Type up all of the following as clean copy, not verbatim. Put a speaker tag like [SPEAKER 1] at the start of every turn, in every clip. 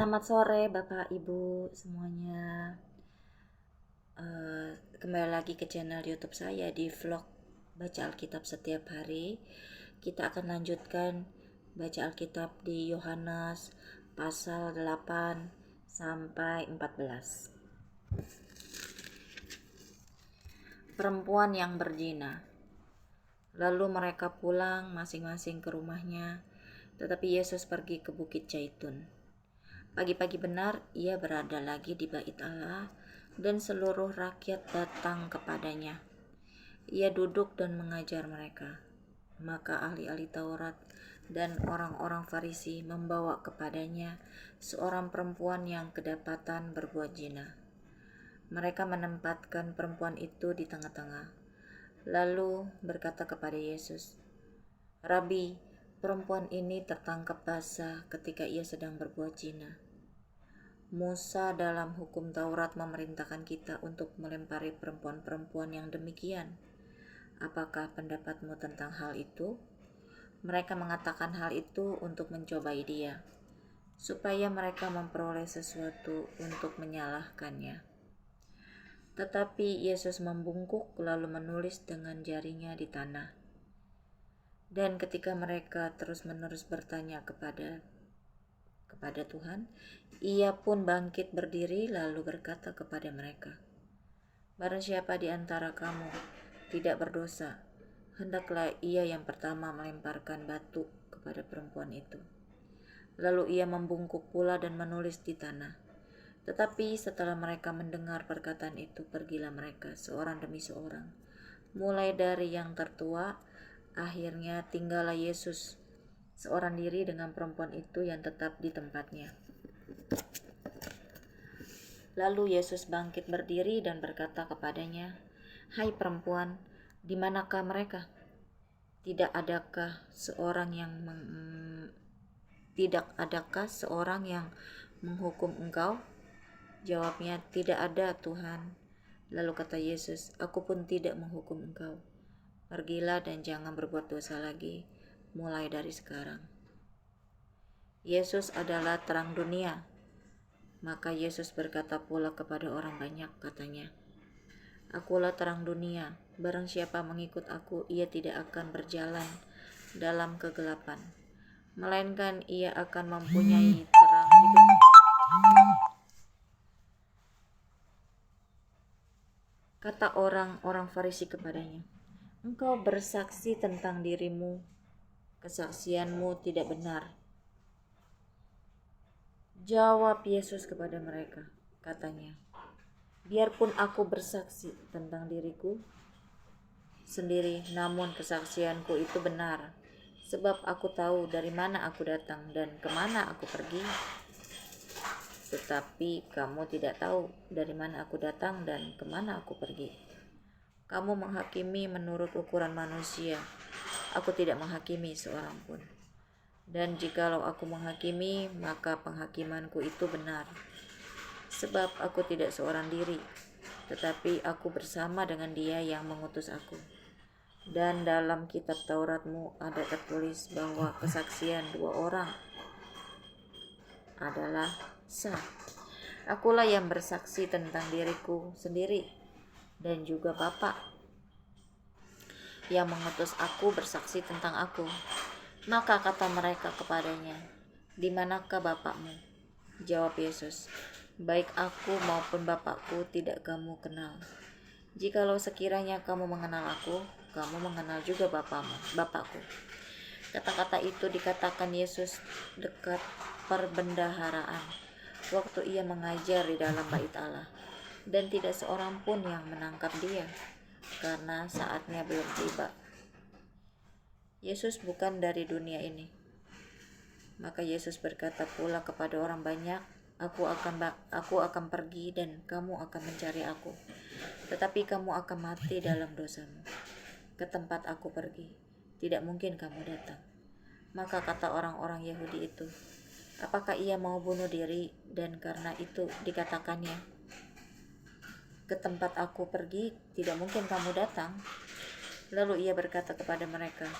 [SPEAKER 1] Selamat sore Bapak Ibu semuanya. Kembali lagi ke channel YouTube saya di vlog baca Alkitab setiap hari. Kita akan lanjutkan baca Alkitab di Yohanes pasal 8 sampai 14. Perempuan yang berzina. Lalu mereka pulang masing-masing ke rumahnya, tetapi Yesus pergi ke Bukit Zaitun. Pagi-pagi benar ia berada lagi di bait Allah dan seluruh rakyat datang kepadanya. Ia duduk dan mengajar mereka. Maka ahli-ahli Taurat dan orang-orang Farisi membawa kepadanya seorang perempuan yang kedapatan berbuat zina. Mereka menempatkan perempuan itu di tengah-tengah, lalu berkata kepada Yesus, "Rabi, perempuan ini tertangkap basah ketika ia sedang berbuat zina. Musa dalam hukum Taurat memerintahkan kita untuk melempari perempuan-perempuan yang demikian. Apakah pendapatmu tentang hal itu?" Mereka mengatakan hal itu untuk mencobai dia, supaya mereka memperoleh sesuatu untuk menyalahkannya. Tetapi Yesus membungkuk lalu menulis dengan jarinya di tanah. Dan ketika mereka terus-menerus bertanya kepada Tuhan, ia pun bangkit berdiri lalu berkata kepada mereka, "Barang siapa di antara kamu tidak berdosa, hendaklah ia yang pertama melemparkan batu kepada perempuan itu." Lalu ia membungkuk pula dan menulis di tanah. Tetapi setelah mereka mendengar perkataan itu, pergilah mereka seorang demi seorang, mulai dari yang tertua. Akhirnya tinggallah Yesus seorang diri dengan perempuan itu yang tetap di tempatnya. Lalu Yesus bangkit berdiri dan berkata kepadanya, "Hai perempuan, di manakah mereka? Tidak adakah seorang yang menghukum engkau?" Jawabnya, "Tidak ada, Tuhan." Lalu kata Yesus, "Aku pun tidak menghukum engkau. Pergilah dan jangan berbuat dosa lagi, mulai dari sekarang." Yesus adalah terang dunia. Maka Yesus berkata pula kepada orang banyak, katanya, "Akulah terang dunia. Barang siapa mengikut aku, ia tidak akan berjalan dalam kegelapan, melainkan ia akan mempunyai terang hidup." Kata orang-orang Farisi kepadanya, "Engkau bersaksi tentang dirimu, kesaksianmu tidak benar." Jawab Yesus kepada mereka, katanya, "Biarpun aku bersaksi tentang diriku sendiri, namun kesaksianku itu benar, sebab aku tahu dari mana aku datang dan kemana aku pergi. Tetapi kamu tidak tahu dari mana aku datang dan kemana aku pergi. Kamu menghakimi menurut ukuran manusia. Aku tidak menghakimi seorang pun. Dan jikalau aku menghakimi, maka penghakimanku itu benar. Sebab aku tidak seorang diri, tetapi aku bersama dengan Dia yang mengutus aku. Dan dalam kitab Tauratmu ada tertulis bahwa kesaksian dua orang adalah sah. Akulah yang bersaksi tentang diriku sendiri, dan juga Bapa yang mengutus aku bersaksi tentang aku." Maka kata mereka kepadanya, "Di manakah Bapakmu?" Jawab Yesus, "Baik aku maupun Bapakku tidak kamu kenal. Jikalau sekiranya kamu mengenal aku, kamu mengenal juga Bapakku." Kata-kata itu dikatakan Yesus dekat perbendaharaan, waktu ia mengajar di dalam bait Allah, dan tidak seorang pun yang menangkap dia, karena saatnya belum tiba. Yesus bukan dari dunia ini. Maka Yesus berkata pula kepada orang banyak, Aku akan pergi dan kamu akan mencari aku, tetapi kamu akan mati dalam dosamu. Ke tempat aku pergi, tidak mungkin kamu datang." Maka kata orang-orang Yahudi itu, "Apakah ia mau bunuh diri?" Dan karena itu dikatakannya, "Ke tempat aku pergi, tidak mungkin kamu datang." Lalu ia berkata kepada mereka,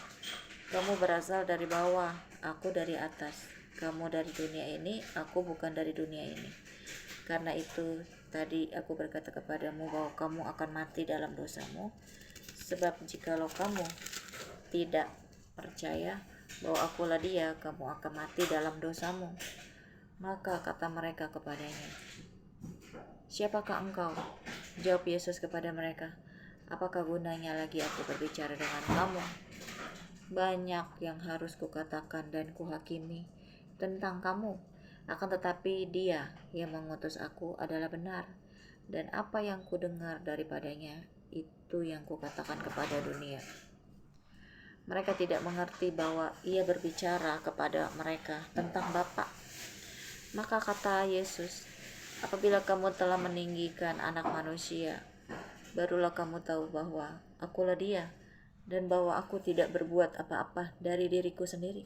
[SPEAKER 1] "Kamu berasal dari bawah, aku dari atas. kamu dari dunia ini, aku bukan dari dunia ini. Karena itu tadi aku berkata kepadamu bahwa kamu akan mati dalam dosamu. Sebab jikalau kamu tidak percaya bahwa akulah dia, kamu akan mati dalam dosamu. Maka kata mereka kepadanya, siapakah engkau? Jawab Yesus kepada mereka, apakah gunanya lagi aku berbicara dengan kamu? Banyak yang harus kukatakan dan kuhakimi tentang kamu. Akan tetapi dia yang mengutus aku adalah benar. Dan apa yang kudengar daripadanya, itu yang kukatakan kepada dunia. Mereka tidak mengerti bahwa ia berbicara kepada mereka tentang Bapa. Maka kata Yesus, apabila kamu telah meninggikan anak manusia, barulah kamu tahu bahwa akulah dia, dan bahwa aku tidak berbuat apa-apa dari diriku sendiri.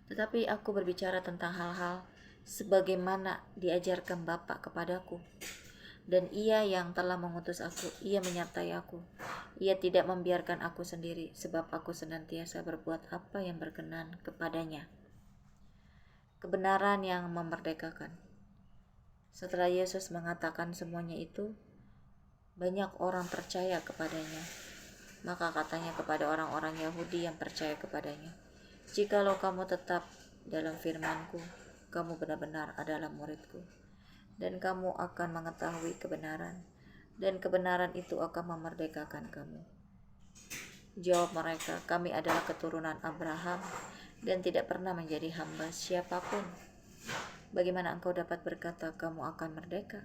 [SPEAKER 1] Tetapi aku berbicara tentang hal-hal sebagaimana diajarkan Bapa kepadaku. Dan ia yang telah mengutus aku, ia menyertai aku. Ia tidak membiarkan aku sendiri, sebab aku senantiasa berbuat apa yang berkenan kepadanya. Kebenaran yang memerdekakan. Setelah Yesus mengatakan semuanya itu, banyak orang percaya kepadanya. Maka katanya kepada orang-orang Yahudi yang percaya kepadanya, jikalau kamu tetap dalam firman-Ku, kamu benar-benar adalah murid-Ku, dan kamu akan mengetahui kebenaran, dan kebenaran itu akan memerdekakan kamu. Jawab mereka, kami adalah keturunan Abraham, dan tidak pernah menjadi hamba siapapun. Bagaimana engkau dapat berkata kamu akan merdeka?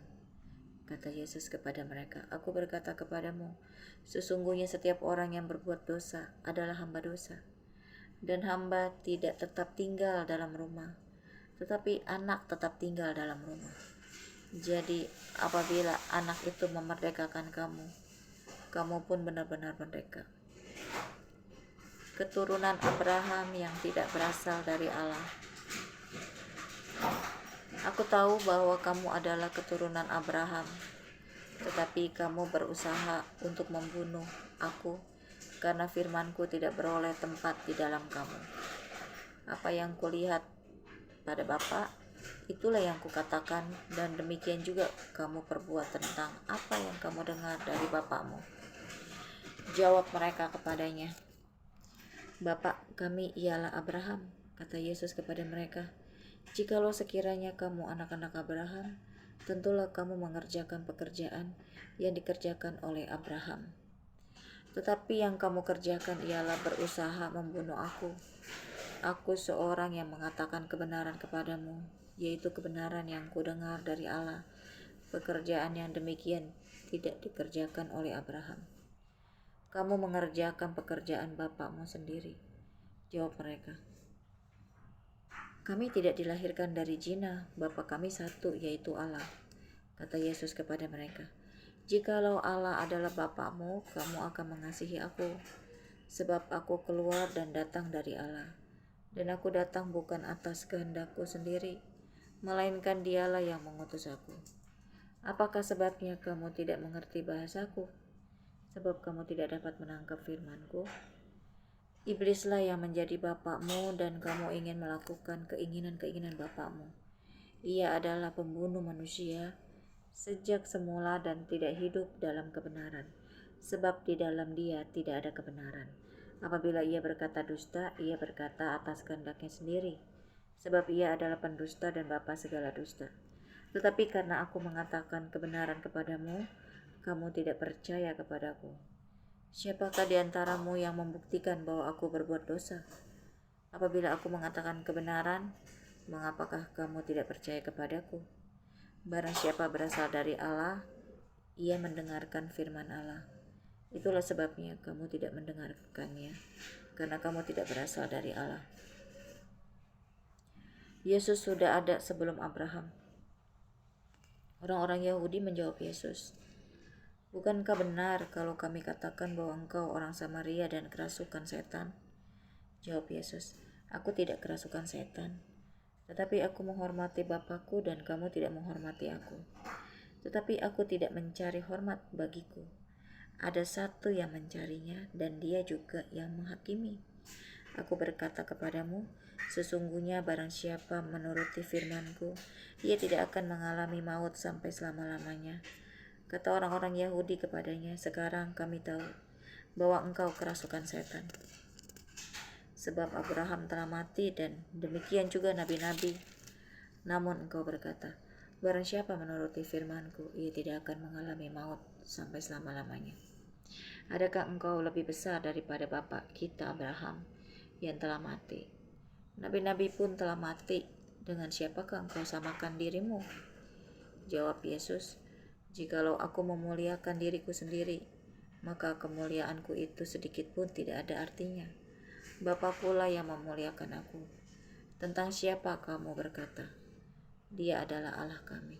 [SPEAKER 1] Kata Yesus kepada mereka, aku berkata kepadamu, sesungguhnya setiap orang yang berbuat dosa adalah hamba dosa. Dan hamba tidak tetap tinggal dalam rumah, tetapi anak tetap tinggal dalam rumah. Jadi apabila anak itu memerdekakan kamu, kamu pun benar-benar merdeka. Keturunan Abraham yang tidak berasal dari Allah. Aku tahu bahwa kamu adalah keturunan Abraham, tetapi kamu berusaha untuk membunuh aku karena firman-Ku tidak beroleh tempat di dalam kamu. Apa yang kulihat pada Bapa, itulah yang kukatakan, dan demikian juga kamu perbuat tentang apa yang kamu dengar dari Bapamu. Jawab mereka kepadanya, Bapa kami ialah Abraham. Kata Yesus kepada mereka, jikalau sekiranya kamu anak-anak Abraham, tentulah kamu mengerjakan pekerjaan yang dikerjakan oleh Abraham. Tetapi yang kamu kerjakan ialah berusaha membunuh aku. Aku seorang yang mengatakan kebenaran kepadamu, yaitu kebenaran yang kudengar dari Allah. Pekerjaan yang demikian tidak dikerjakan oleh Abraham. Kamu mengerjakan pekerjaan bapakmu sendiri. Jawab mereka, kami tidak dilahirkan dari zina, Bapa kami satu, yaitu Allah. Kata Yesus kepada mereka, jikalau Allah adalah Bapakmu, kamu akan mengasihi aku, sebab aku keluar dan datang dari Allah. Dan aku datang bukan atas kehendakku sendiri, melainkan Dialah yang mengutus aku. Apakah sebabnya kamu tidak mengerti bahasaku? Sebab kamu tidak dapat menangkap firman-Ku. Iblislah yang menjadi bapakmu dan kamu ingin melakukan keinginan-keinginan bapakmu. Ia adalah pembunuh manusia sejak semula dan tidak hidup dalam kebenaran, sebab di dalam dia tidak ada kebenaran. Apabila ia berkata dusta, ia berkata atas kehendaknya sendiri, sebab ia adalah pendusta dan bapa segala dusta. Tetapi karena aku mengatakan kebenaran kepadamu, kamu tidak percaya kepadaku. Siapakah di antaramu yang membuktikan bahwa aku berbuat dosa? Apabila aku mengatakan kebenaran, mengapakah kamu tidak percaya kepadaku? Barang siapa berasal dari Allah, ia mendengarkan firman Allah. Itulah sebabnya kamu tidak mendengarkannya, karena kamu tidak berasal dari Allah. Yesus sudah ada sebelum Abraham. Orang-orang Yahudi menjawab Yesus, bukankah benar kalau kami katakan bahwa engkau orang Samaria dan kerasukan setan? Jawab Yesus, aku tidak kerasukan setan, tetapi aku menghormati Bapakku dan kamu tidak menghormati aku. Tetapi aku tidak mencari hormat bagiku. Ada satu yang mencarinya dan dia juga yang menghakimi. Aku berkata kepadamu, sesungguhnya barang siapa menuruti firman-Ku, ia tidak akan mengalami maut sampai selama-lamanya. Kata orang-orang Yahudi kepadanya, sekarang kami tahu bahwa engkau kerasukan setan. Sebab Abraham telah mati dan demikian juga nabi-nabi. Namun engkau berkata, barang siapa menuruti firman-Ku, ia tidak akan mengalami maut sampai selama-lamanya. Adakah engkau lebih besar daripada bapa kita Abraham yang telah mati? Nabi-nabi pun telah mati. Dengan siapakah engkau samakan dirimu? Jawab Yesus, jikalau aku memuliakan diriku sendiri, maka kemuliaanku itu sedikit pun tidak ada artinya. Bapa pula yang memuliakan aku. Tentang siapa kamu berkata, Dia adalah Allah kami.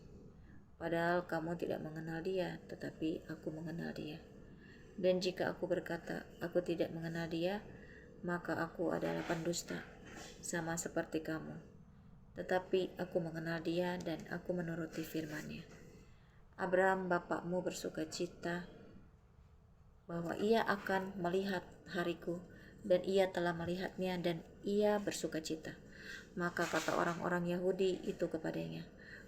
[SPEAKER 1] Padahal kamu tidak mengenal Dia, tetapi aku mengenal Dia. Dan jika aku berkata, aku tidak mengenal Dia, maka aku adalah pendusta, sama seperti kamu. Tetapi aku mengenal Dia dan aku menuruti firman-Nya. Abraham bapakmu bersuka cita bahwa ia akan melihat hariku, dan ia telah melihatnya dan ia bersuka cita. Maka kata orang-orang Yahudi itu kepadanya,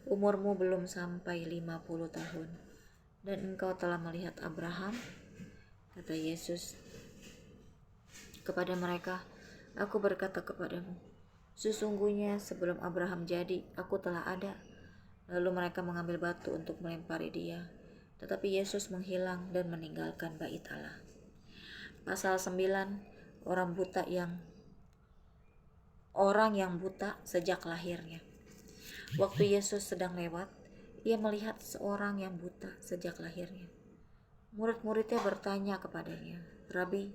[SPEAKER 1] umurmu belum sampai 50 tahun, dan engkau telah melihat Abraham? Kata Yesus kepada mereka, aku berkata kepadamu, sesungguhnya sebelum Abraham jadi, aku telah ada. Lalu mereka mengambil batu untuk melempari dia. Tetapi Yesus menghilang dan meninggalkan bait Allah. Pasal 9, orang yang buta sejak lahirnya. Waktu Yesus sedang lewat, ia melihat seorang yang buta sejak lahirnya. Murid-muridnya bertanya kepadanya, Rabi,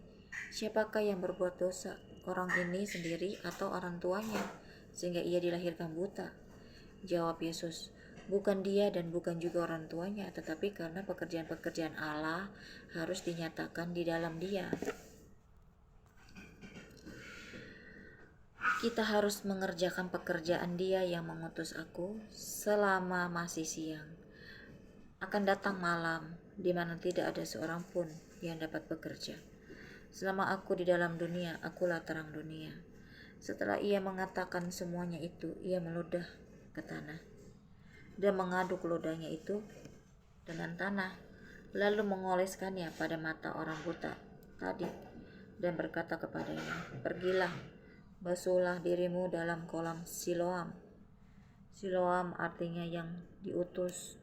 [SPEAKER 1] siapakah yang berbuat dosa, orang ini sendiri atau orang tuanya, sehingga ia dilahirkan buta? Jawab Yesus, bukan dia dan bukan juga orang tuanya, tetapi karena pekerjaan-pekerjaan Allah harus dinyatakan di dalam dia. Kita harus mengerjakan pekerjaan Dia yang mengutus aku selama masih siang. Akan datang malam, di mana tidak ada seorang pun yang dapat bekerja. Selama aku di dalam dunia, akulah terang dunia. Setelah ia mengatakan semuanya itu, ia meludah ke tanah dan mengaduk ludahnya itu dengan tanah, lalu mengoleskannya pada mata orang buta tadi dan berkata kepadanya, pergilah, basuhlah dirimu dalam kolam Siloam. Siloam artinya yang diutus.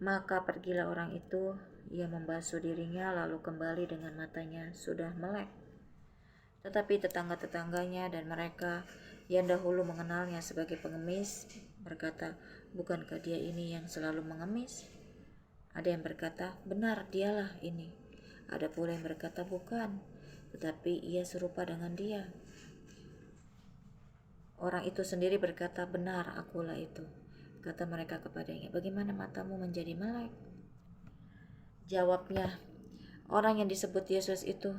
[SPEAKER 1] Maka pergilah orang itu, ia membasuh dirinya lalu kembali dengan matanya sudah melek. Tetapi tetangga-tetangganya dan mereka yang dahulu mengenalnya sebagai pengemis berkata, bukankah dia ini yang selalu mengemis? Ada yang berkata, benar, dialah ini. Ada pula yang berkata, bukan, tetapi ia serupa dengan dia. Orang itu sendiri berkata, benar, akulah itu. Kata mereka kepadanya, bagaimana matamu menjadi melek? Jawabnya, orang yang disebut Yesus itu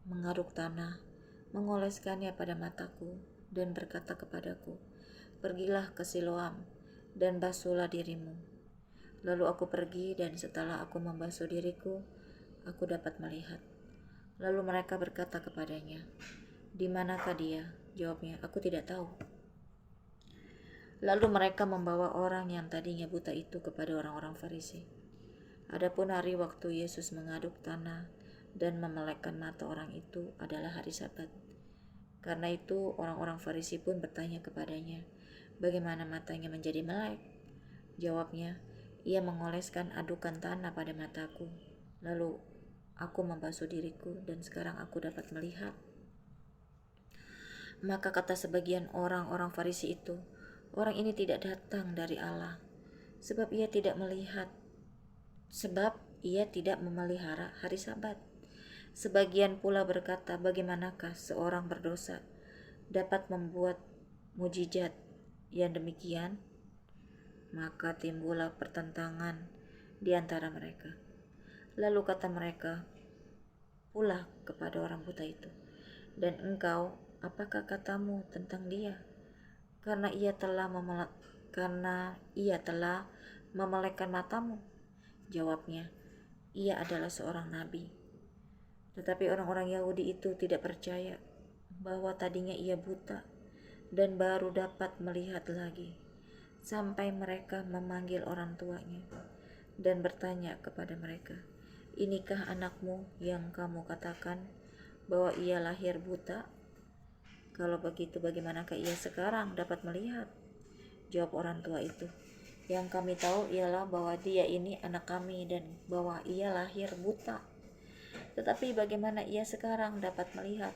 [SPEAKER 1] mengaruk tanah, mengoleskannya pada mataku dan berkata kepadaku, pergilah ke Siloam dan basuhlah dirimu. Lalu aku pergi dan setelah aku membasuh diriku, aku dapat melihat. Lalu mereka berkata kepadanya, di manakah dia? Jawabnya, aku tidak tahu. Lalu mereka membawa orang yang tadinya buta itu kepada orang-orang Farisi. Adapun hari waktu Yesus mengaduk tanah dan memelekkan mata orang itu adalah hari Sabat. Karena itu orang-orang Farisi pun bertanya kepadanya, bagaimana matanya menjadi melek? Jawabnya, ia mengoleskan adukan tanah pada mataku, lalu aku membasuh diriku dan sekarang aku dapat melihat. Maka kata sebagian orang-orang Farisi itu, orang ini tidak datang dari Allah, sebab ia tidak memelihara hari Sabat. Sebagian pula berkata, bagaimanakah seorang berdosa dapat membuat mujizat yang demikian? Maka timbullah pertentangan di antara mereka. Lalu kata mereka pula kepada orang buta itu, dan engkau, apakah katamu tentang dia? Karena ia telah memelekkan matamu. Jawabnya, ia adalah seorang nabi. Tetapi orang-orang Yahudi itu tidak percaya bahwa tadinya ia buta dan baru dapat melihat lagi, sampai mereka memanggil orang tuanya dan bertanya kepada mereka, "Inikah anakmu yang kamu katakan bahwa ia lahir buta? Kalau begitu bagaimanakah ia sekarang dapat melihat?" Jawab orang tua itu, "Yang kami tahu ialah bahwa dia ini anak kami dan bahwa ia lahir buta. Tetapi bagaimana ia sekarang dapat melihat?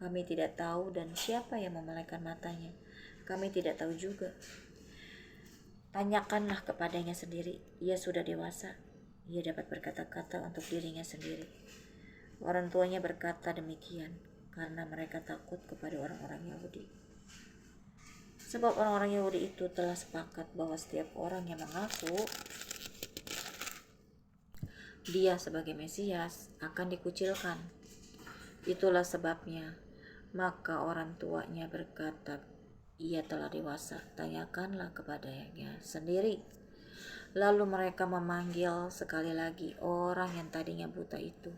[SPEAKER 1] Kami tidak tahu, dan siapa yang memelekkan matanya? Kami tidak tahu juga. Tanyakanlah kepadanya sendiri, ia sudah dewasa. Ia dapat berkata-kata untuk dirinya sendiri." Orang tuanya berkata demikian karena mereka takut kepada orang-orang Yahudi. Sebab orang-orang Yahudi itu telah sepakat bahwa setiap orang yang mengaku dia sebagai Mesias akan dikucilkan. Itulah sebabnya maka orang tuanya berkata, "Ia telah dewasa, tanyakanlah kepadanya sendiri." Lalu mereka memanggil sekali lagi orang yang tadinya buta itu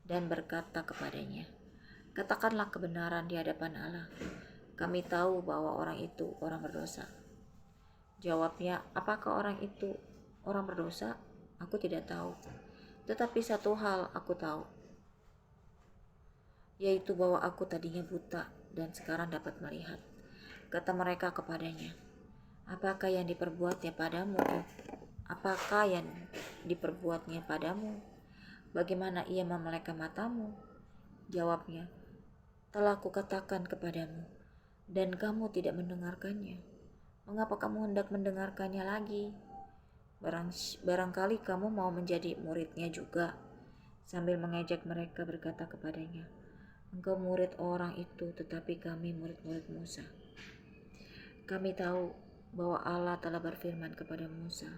[SPEAKER 1] dan berkata kepadanya, "Katakanlah kebenaran di hadapan Allah. Kami tahu bahwa orang itu orang berdosa." Jawabnya, "Apakah orang itu orang berdosa? Aku tidak tahu. Tetapi satu hal aku tahu, yaitu bahwa aku tadinya buta dan sekarang dapat melihat." Kata mereka kepadanya, "Apakah yang diperbuatnya padamu? Apakah yang diperbuatnya padamu? Bagaimana ia memelekkan matamu?" Jawabnya, "Telah kukatakan kepadamu, dan kamu tidak mendengarkannya. Mengapa kamu hendak mendengarkannya lagi? Barangkali kamu mau menjadi muridnya juga." Sambil mengejek mereka berkata kepadanya, "Engkau murid orang itu, tetapi kami murid-murid Musa. Kami tahu bahwa Allah telah berfirman kepada Musa,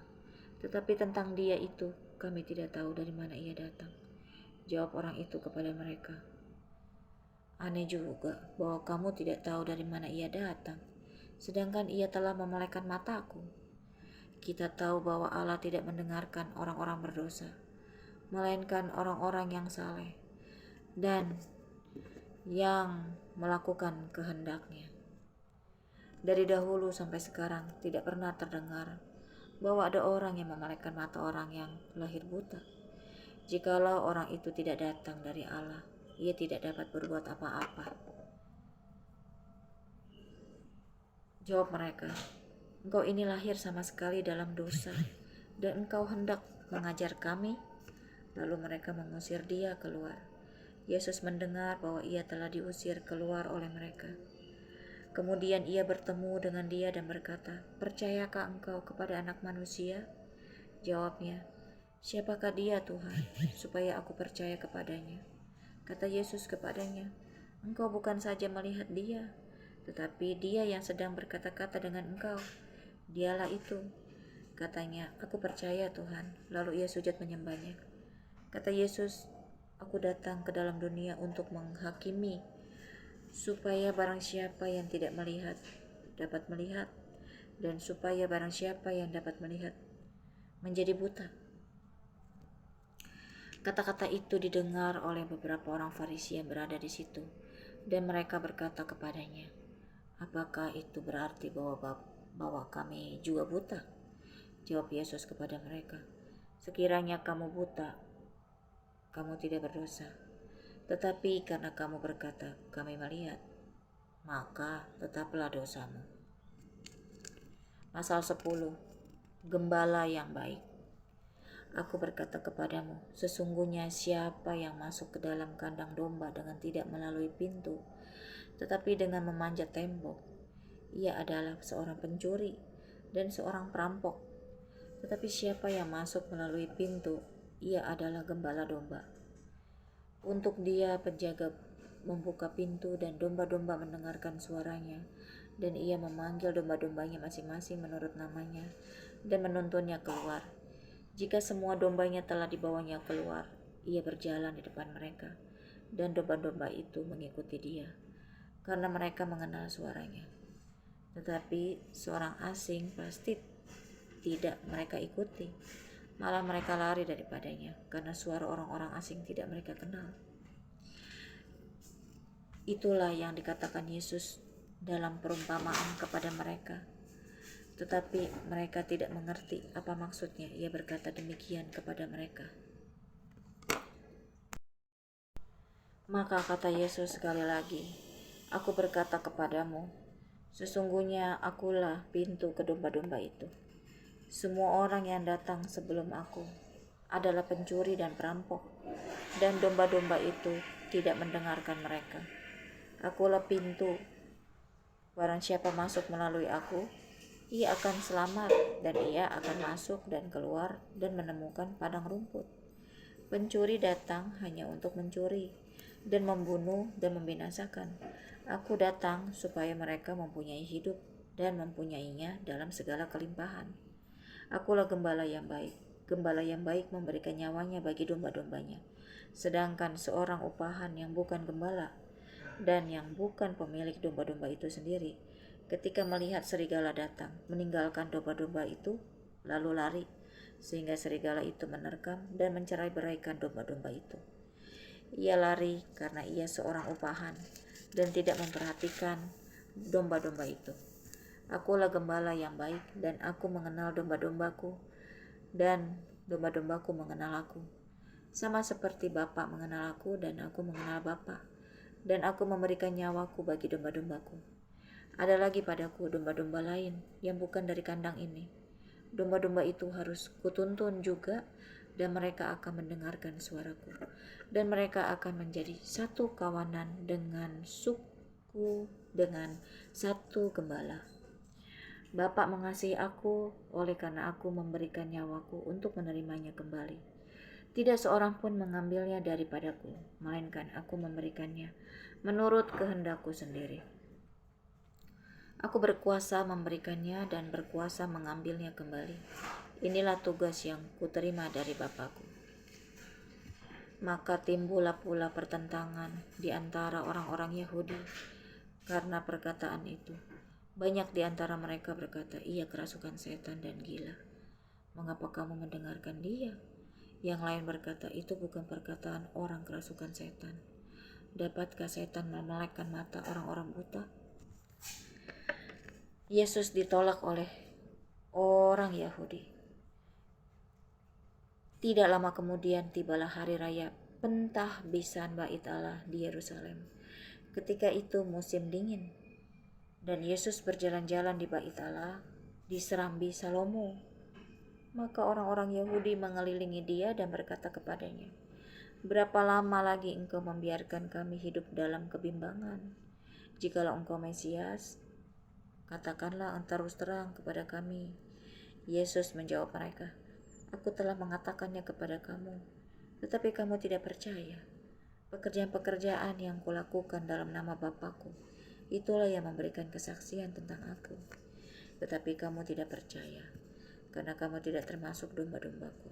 [SPEAKER 1] tetapi tentang dia itu kami tidak tahu dari mana ia datang." Jawab orang itu kepada mereka, "Aneh juga bahwa kamu tidak tahu dari mana ia datang, sedangkan ia telah memelekkan mataku. Kita tahu bahwa Allah tidak mendengarkan orang-orang berdosa, melainkan orang-orang yang saleh dan yang melakukan kehendak-Nya. Dari dahulu sampai sekarang tidak pernah terdengar bahwa ada orang yang memelekkan mata orang yang lahir buta. Jikalau orang itu tidak datang dari Allah, ia tidak dapat berbuat apa-apa." Jawab mereka, "Engkau ini lahir sama sekali dalam dosa, dan engkau hendak mengajar kami?" Lalu mereka mengusir dia keluar. Yesus mendengar bahwa ia telah diusir keluar oleh mereka. Kemudian ia bertemu dengan dia dan berkata, "Percayakah engkau kepada Anak Manusia?" Jawabnya, "Siapakah dia, Tuhan, supaya aku percaya kepadanya?" Kata Yesus kepadanya, "Engkau bukan saja melihat dia, tetapi dia yang sedang berkata-kata dengan engkau. Dialah itu." Katanya, "Aku percaya, Tuhan." Lalu ia sujud menyembahnya. Kata Yesus, "Aku datang ke dalam dunia untuk menghakimi, supaya barang siapa yang tidak melihat dapat melihat, dan supaya barang siapa yang dapat melihat menjadi buta." Kata-kata itu didengar oleh beberapa orang Farisi yang berada di situ, dan mereka berkata kepadanya, "Apakah itu berarti bahwa kami juga buta?" Jawab Yesus kepada mereka, "Sekiranya kamu buta, kamu tidak berdosa. Tetapi karena kamu berkata, 'Kami melihat,' maka tetaplah dosamu." Pasal 10. Gembala yang baik. Aku berkata kepadamu, sesungguhnya siapa yang masuk ke dalam kandang domba dengan tidak melalui pintu, tetapi dengan memanjat tembok, ia adalah seorang pencuri dan seorang perampok. Tetapi siapa yang masuk melalui pintu, ia adalah gembala domba. Untuk dia penjaga membuka pintu dan domba-domba mendengarkan suaranya, dan ia memanggil domba-dombanya masing-masing menurut namanya dan menuntunnya keluar. Jika semua dombanya telah dibawanya keluar, ia berjalan di depan mereka, dan domba-domba itu mengikuti dia, karena mereka mengenal suaranya. Tetapi seorang asing pasti tidak mereka ikuti, malah mereka lari daripadanya, karena suara orang-orang asing tidak mereka kenal. Itulah yang dikatakan Yesus dalam perumpamaan kepada mereka. Tetapi mereka tidak mengerti apa maksudnya ia berkata demikian kepada mereka. Maka kata Yesus sekali lagi, "Aku berkata kepadamu, sesungguhnya akulah pintu ke domba-domba itu. Semua orang yang datang sebelum aku adalah pencuri dan perampok, dan domba-domba itu tidak mendengarkan mereka. Akulah pintu. Barang siapa masuk melalui aku, ia akan selamat, dan ia akan masuk dan keluar dan menemukan padang rumput. Pencuri datang hanya untuk mencuri dan membunuh dan membinasakan. Aku datang supaya mereka mempunyai hidup dan mempunyainya dalam segala kelimpahan. Akulah gembala yang baik. Gembala yang baik memberikan nyawanya bagi domba-dombanya. Sedangkan seorang upahan yang bukan gembala dan yang bukan pemilik domba-domba itu sendiri, ketika melihat serigala datang, meninggalkan domba-domba itu, lalu lari, sehingga serigala itu menerkam dan mencerai-beraikan domba-domba itu. Ia lari karena ia seorang upahan dan tidak memperhatikan domba-domba itu. Akulah gembala yang baik, dan aku mengenal domba-dombaku, dan domba-dombaku mengenal aku. Sama seperti Bapa mengenal aku, dan aku mengenal Bapa, dan aku memberikan nyawaku bagi domba-dombaku. Ada lagi padaku domba-domba lain yang bukan dari kandang ini. Domba-domba itu harus kutuntun juga, dan mereka akan mendengarkan suaraku, dan mereka akan menjadi satu kawanan dengan suku, dengan satu gembala. Bapa mengasihi aku oleh karena aku memberikan nyawaku untuk menerimanya kembali. Tidak seorang pun mengambilnya daripadaku, melainkan aku memberikannya menurut kehendakku sendiri. Aku berkuasa memberikannya dan berkuasa mengambilnya kembali. Inilah tugas yang kuterima dari Bapakku." Maka timbullah pula pertentangan di antara orang-orang Yahudi karena perkataan itu. Banyak di antara mereka berkata, "Ia kerasukan setan dan gila. Mengapa kamu mendengarkan dia?" Yang lain berkata, "Itu bukan perkataan orang kerasukan setan. Dapatkah setan memelekkan mata orang-orang buta?" Yesus ditolak oleh orang Yahudi. Tidak lama kemudian tibalah hari raya Pentahbisan Bait Allah di Yerusalem. Ketika itu musim dingin, dan Yesus berjalan-jalan di Bait Allah di serambi Salomo. Maka orang-orang Yahudi mengelilingi dia dan berkata kepadanya, "Berapa lama lagi engkau membiarkan kami hidup dalam kebimbangan? Jikalau engkau Mesias, katakanlah terus terang kepada kami." Yesus menjawab mereka, "Aku telah mengatakannya kepada kamu, tetapi kamu tidak percaya. Pekerjaan-pekerjaan yang kulakukan dalam nama Bapakku, itulah yang memberikan kesaksian tentang aku. Tetapi kamu tidak percaya, karena kamu tidak termasuk domba-dombaku.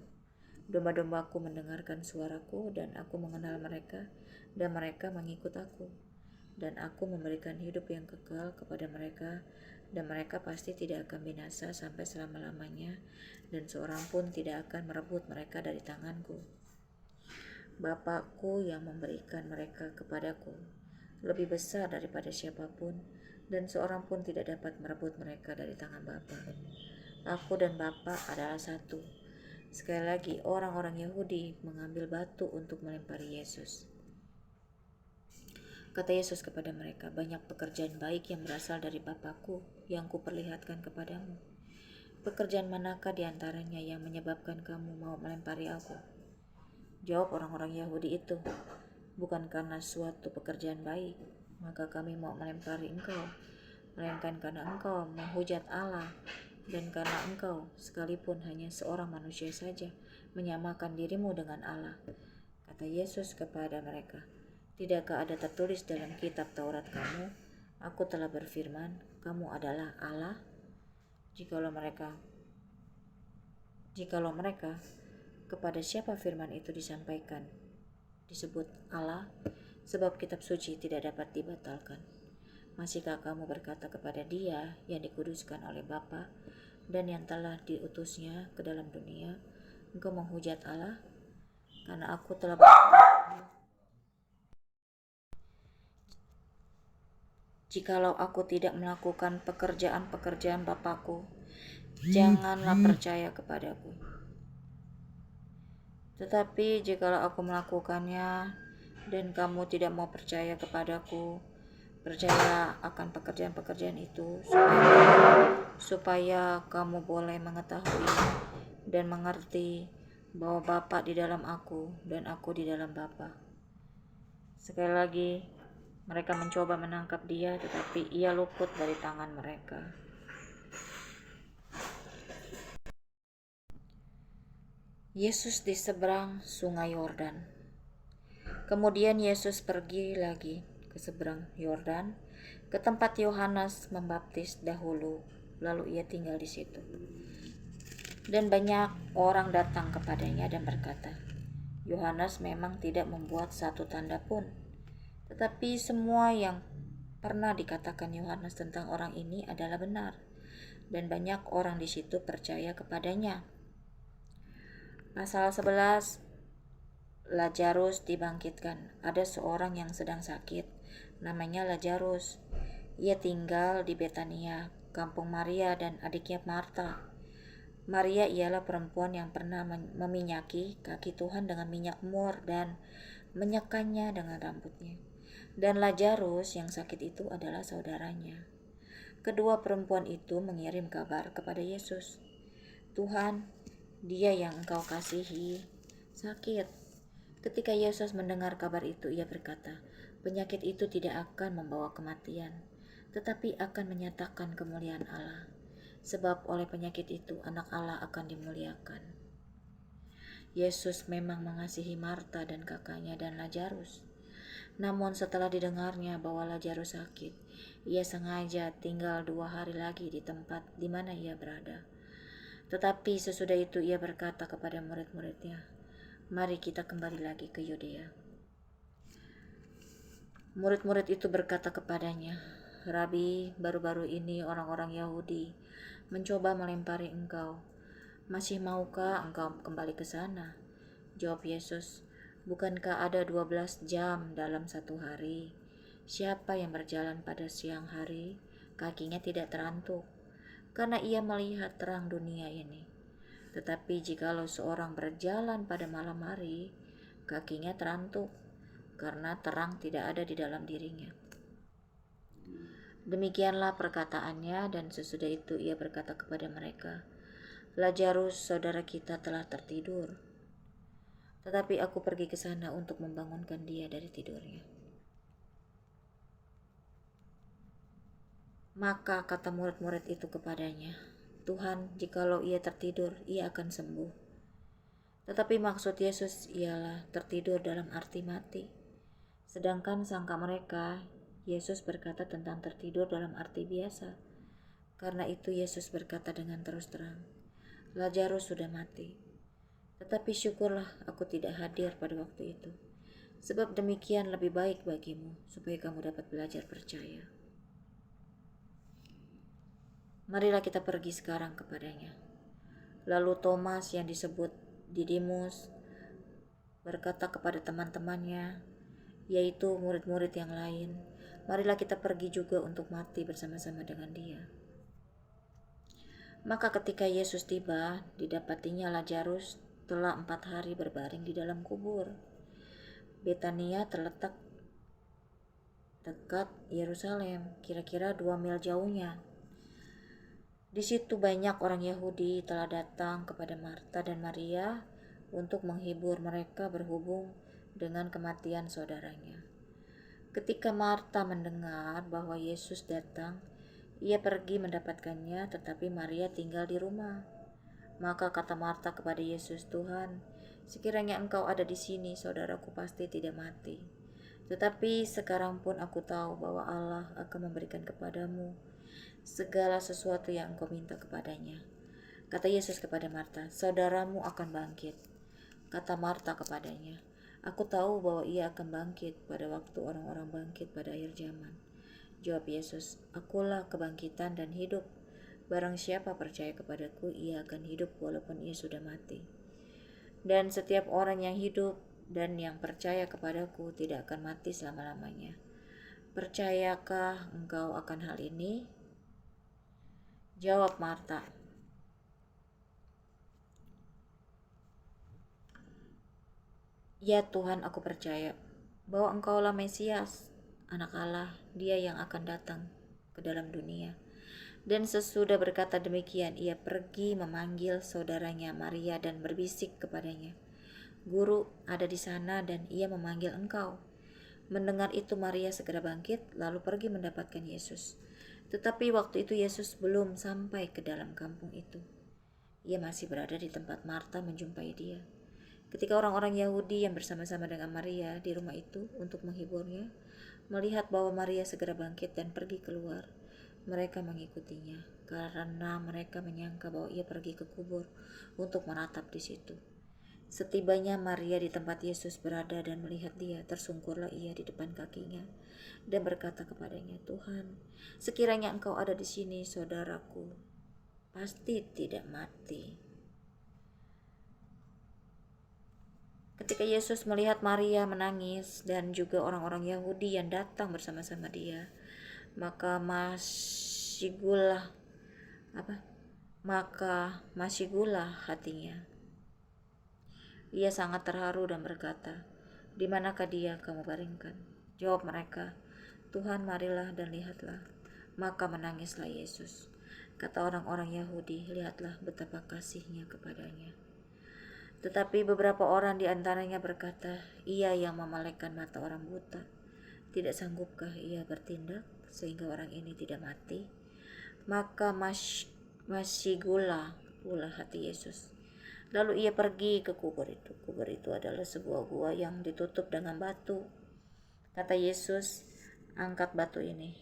[SPEAKER 1] Domba-dombaku mendengarkan suaraku, dan aku mengenal mereka, dan mereka mengikut aku. Dan aku memberikan hidup yang kekal kepada mereka, dan mereka pasti tidak akan binasa sampai selama-lamanya, dan seorang pun tidak akan merebut mereka dari tanganku. Bapakku yang memberikan mereka kepadaku lebih besar daripada siapapun, dan seorang pun tidak dapat merebut mereka dari tangan Bapa. Aku dan Bapa adalah satu." Sekali lagi orang-orang Yahudi mengambil batu untuk melempari Yesus. Kata Yesus kepada mereka, "Banyak pekerjaan baik yang berasal dari Bapakku yang kuperlihatkan kepadamu. Pekerjaan manakah di antaranya yang menyebabkan kamu mau melempari aku?" Jawab orang-orang Yahudi itu, "Bukan karena suatu pekerjaan baik, maka kami mau melempari engkau, melainkan karena engkau menghujat Allah, dan karena engkau, sekalipun hanya seorang manusia saja, menyamakan dirimu dengan Allah." Kata Yesus kepada mereka, "Tidakkah ada tertulis dalam kitab Taurat kamu, aku telah berfirman, kamu adalah Allah?" Jikalau mereka kepada siapa firman itu disampaikan disebut Allah, sebab kitab suci tidak dapat dibatalkan. Masihkah kamu berkata kepada Dia yang dikuduskan oleh Bapa dan yang telah diutusnya ke dalam dunia, engkau menghujat Allah? Karena aku telah berkata, Jikalau aku tidak melakukan pekerjaan-pekerjaan Bapakku, janganlah percaya kepadaku. Tetapi jikalau aku melakukannya dan kamu tidak mau percaya kepadaku, percayalah akan pekerjaan-pekerjaan itu supaya kamu boleh mengetahui dan mengerti bahwa Bapa di dalam aku dan aku di dalam Bapa. Sekali lagi, mereka mencoba menangkap dia, tetapi ia luput dari tangan mereka. Yesus di seberang sungai Yordan. Kemudian Yesus pergi lagi ke seberang Yordan, ke tempat Yohanes membaptis dahulu, lalu ia tinggal di situ. Dan banyak orang datang kepadanya dan berkata, Yohanes memang tidak membuat satu tanda pun, tetapi semua yang pernah dikatakan Yohanes tentang orang ini adalah benar, dan banyak orang di situ percaya kepadanya. Pasal 11, Lazarus dibangkitkan. Ada seorang yang sedang sakit, namanya Lazarus. Ia tinggal di Betania, kampung Maria dan adiknya Marta. Maria ialah perempuan yang pernah meminyaki kaki Tuhan dengan minyak mur dan menyekannya dengan rambutnya. Dan Lazarus yang sakit itu adalah saudaranya. Kedua perempuan itu mengirim kabar kepada Yesus. Tuhan, dia yang engkau kasihi sakit. Ketika Yesus mendengar kabar itu, ia berkata, penyakit itu tidak akan membawa kematian, tetapi akan menyatakan kemuliaan Allah. Sebab oleh penyakit itu anak Allah akan dimuliakan. Yesus memang mengasihi Marta dan kakaknya dan Lazarus. Namun setelah didengarnya bahwa Lazarus sakit, ia sengaja tinggal 2 hari lagi di tempat di mana ia berada. Tetapi sesudah itu ia berkata kepada murid-muridnya, mari kita kembali lagi ke Yudea. Murid-murid itu berkata kepadanya, Rabi, baru-baru ini orang-orang Yahudi mencoba melempari engkau. Masih maukah engkau kembali ke sana? Jawab Yesus, bukankah ada 12 jam dalam satu hari? Siapa yang berjalan pada siang hari, kakinya tidak terantuk, karena ia melihat terang dunia ini. Tetapi jikalau seorang berjalan pada malam hari, kakinya terantuk, karena terang tidak ada di dalam dirinya. Demikianlah perkataannya, dan sesudah itu ia berkata kepada mereka, Lazarus saudara kita telah tertidur, tetapi aku pergi ke sana untuk membangunkan dia dari tidurnya. Maka kata murid-murid itu kepadanya, Tuhan, jikalau ia tertidur, ia akan sembuh. Tetapi maksud Yesus ialah tertidur dalam arti mati. Sedangkan sangka mereka, Yesus berkata tentang tertidur dalam arti biasa. Karena itu Yesus berkata dengan terus terang, Lazarus sudah mati. Tetapi syukurlah aku tidak hadir pada waktu itu. Sebab demikian lebih baik bagimu, supaya kamu dapat belajar percaya. Marilah kita pergi sekarang kepadanya. Lalu Thomas yang disebut Didimus berkata kepada teman-temannya, yaitu murid-murid yang lain, marilah kita pergi juga untuk mati bersama-sama dengan dia. Maka ketika Yesus tiba, didapatinya Lazarus telah 4 hari berbaring di dalam kubur. Betania terletak dekat Yerusalem, kira-kira 2 mil jauhnya. Di situ banyak orang Yahudi telah datang kepada Marta dan Maria untuk menghibur mereka berhubung dengan kematian saudaranya. Ketika Marta mendengar bahwa Yesus datang, ia pergi mendapatkannya, tetapi Maria tinggal di rumah. Maka kata Marta kepada Yesus, Tuhan, sekiranya engkau ada di sini, saudaraku pasti tidak mati. Tetapi sekarang pun aku tahu bahwa Allah akan memberikan kepadamu segala sesuatu yang engkau minta kepadanya. Kata Yesus kepada Marta, saudaramu akan bangkit. Kata Marta kepadanya, aku tahu bahwa ia akan bangkit pada waktu orang-orang bangkit pada akhir zaman. Jawab Yesus, akulah kebangkitan dan hidup. Barang siapa percaya kepadaku, ia akan hidup walaupun ia sudah mati. Dan setiap orang yang hidup dan yang percaya kepadaku tidak akan mati selama-lamanya. Percayakah engkau akan hal ini? Jawab Marta, "Ya Tuhan, aku percaya bahwa Engkaulah Mesias, Anak Allah, Dia yang akan datang ke dalam dunia." Dan sesudah berkata demikian, ia pergi memanggil saudaranya Maria dan berbisik kepadanya, "Guru ada di sana dan ia memanggil engkau." Mendengar itu Maria segera bangkit, lalu pergi mendapatkan Yesus. Tetapi waktu itu Yesus belum sampai ke dalam kampung itu. Ia masih berada di tempat Marta menjumpai dia. Ketika orang-orang Yahudi yang bersama-sama dengan Maria di rumah itu untuk menghiburnya, melihat bahwa Maria segera bangkit dan pergi keluar, mereka mengikutinya karena mereka menyangka bahwa ia pergi ke kubur untuk menatap di situ. Setibanya Maria di tempat Yesus berada dan melihat dia, tersungkurlah ia di depan kakinya dan berkata kepadanya, "Tuhan, sekiranya engkau ada di sini, saudaraku pasti tidak mati." Ketika Yesus melihat Maria menangis dan juga orang-orang Yahudi yang datang bersama-sama dia, maka masih gula hatinya. Ia sangat terharu dan berkata, "Di manakah dia kamu baringkan?" Jawab mereka, "Tuhan, marilah dan lihatlah." Maka menangislah Yesus. Kata orang-orang Yahudi, "Lihatlah betapa kasihnya kepadanya." Tetapi beberapa orang di antaranya berkata, "Ia yang memelekkan mata orang buta. Tidak sanggupkah ia bertindak sehingga orang ini tidak mati?" Maka masih gula pula hati Yesus. Lalu ia pergi ke kubur itu. Kubur itu adalah sebuah gua yang ditutup dengan batu. Kata Yesus, "Angkat batu ini."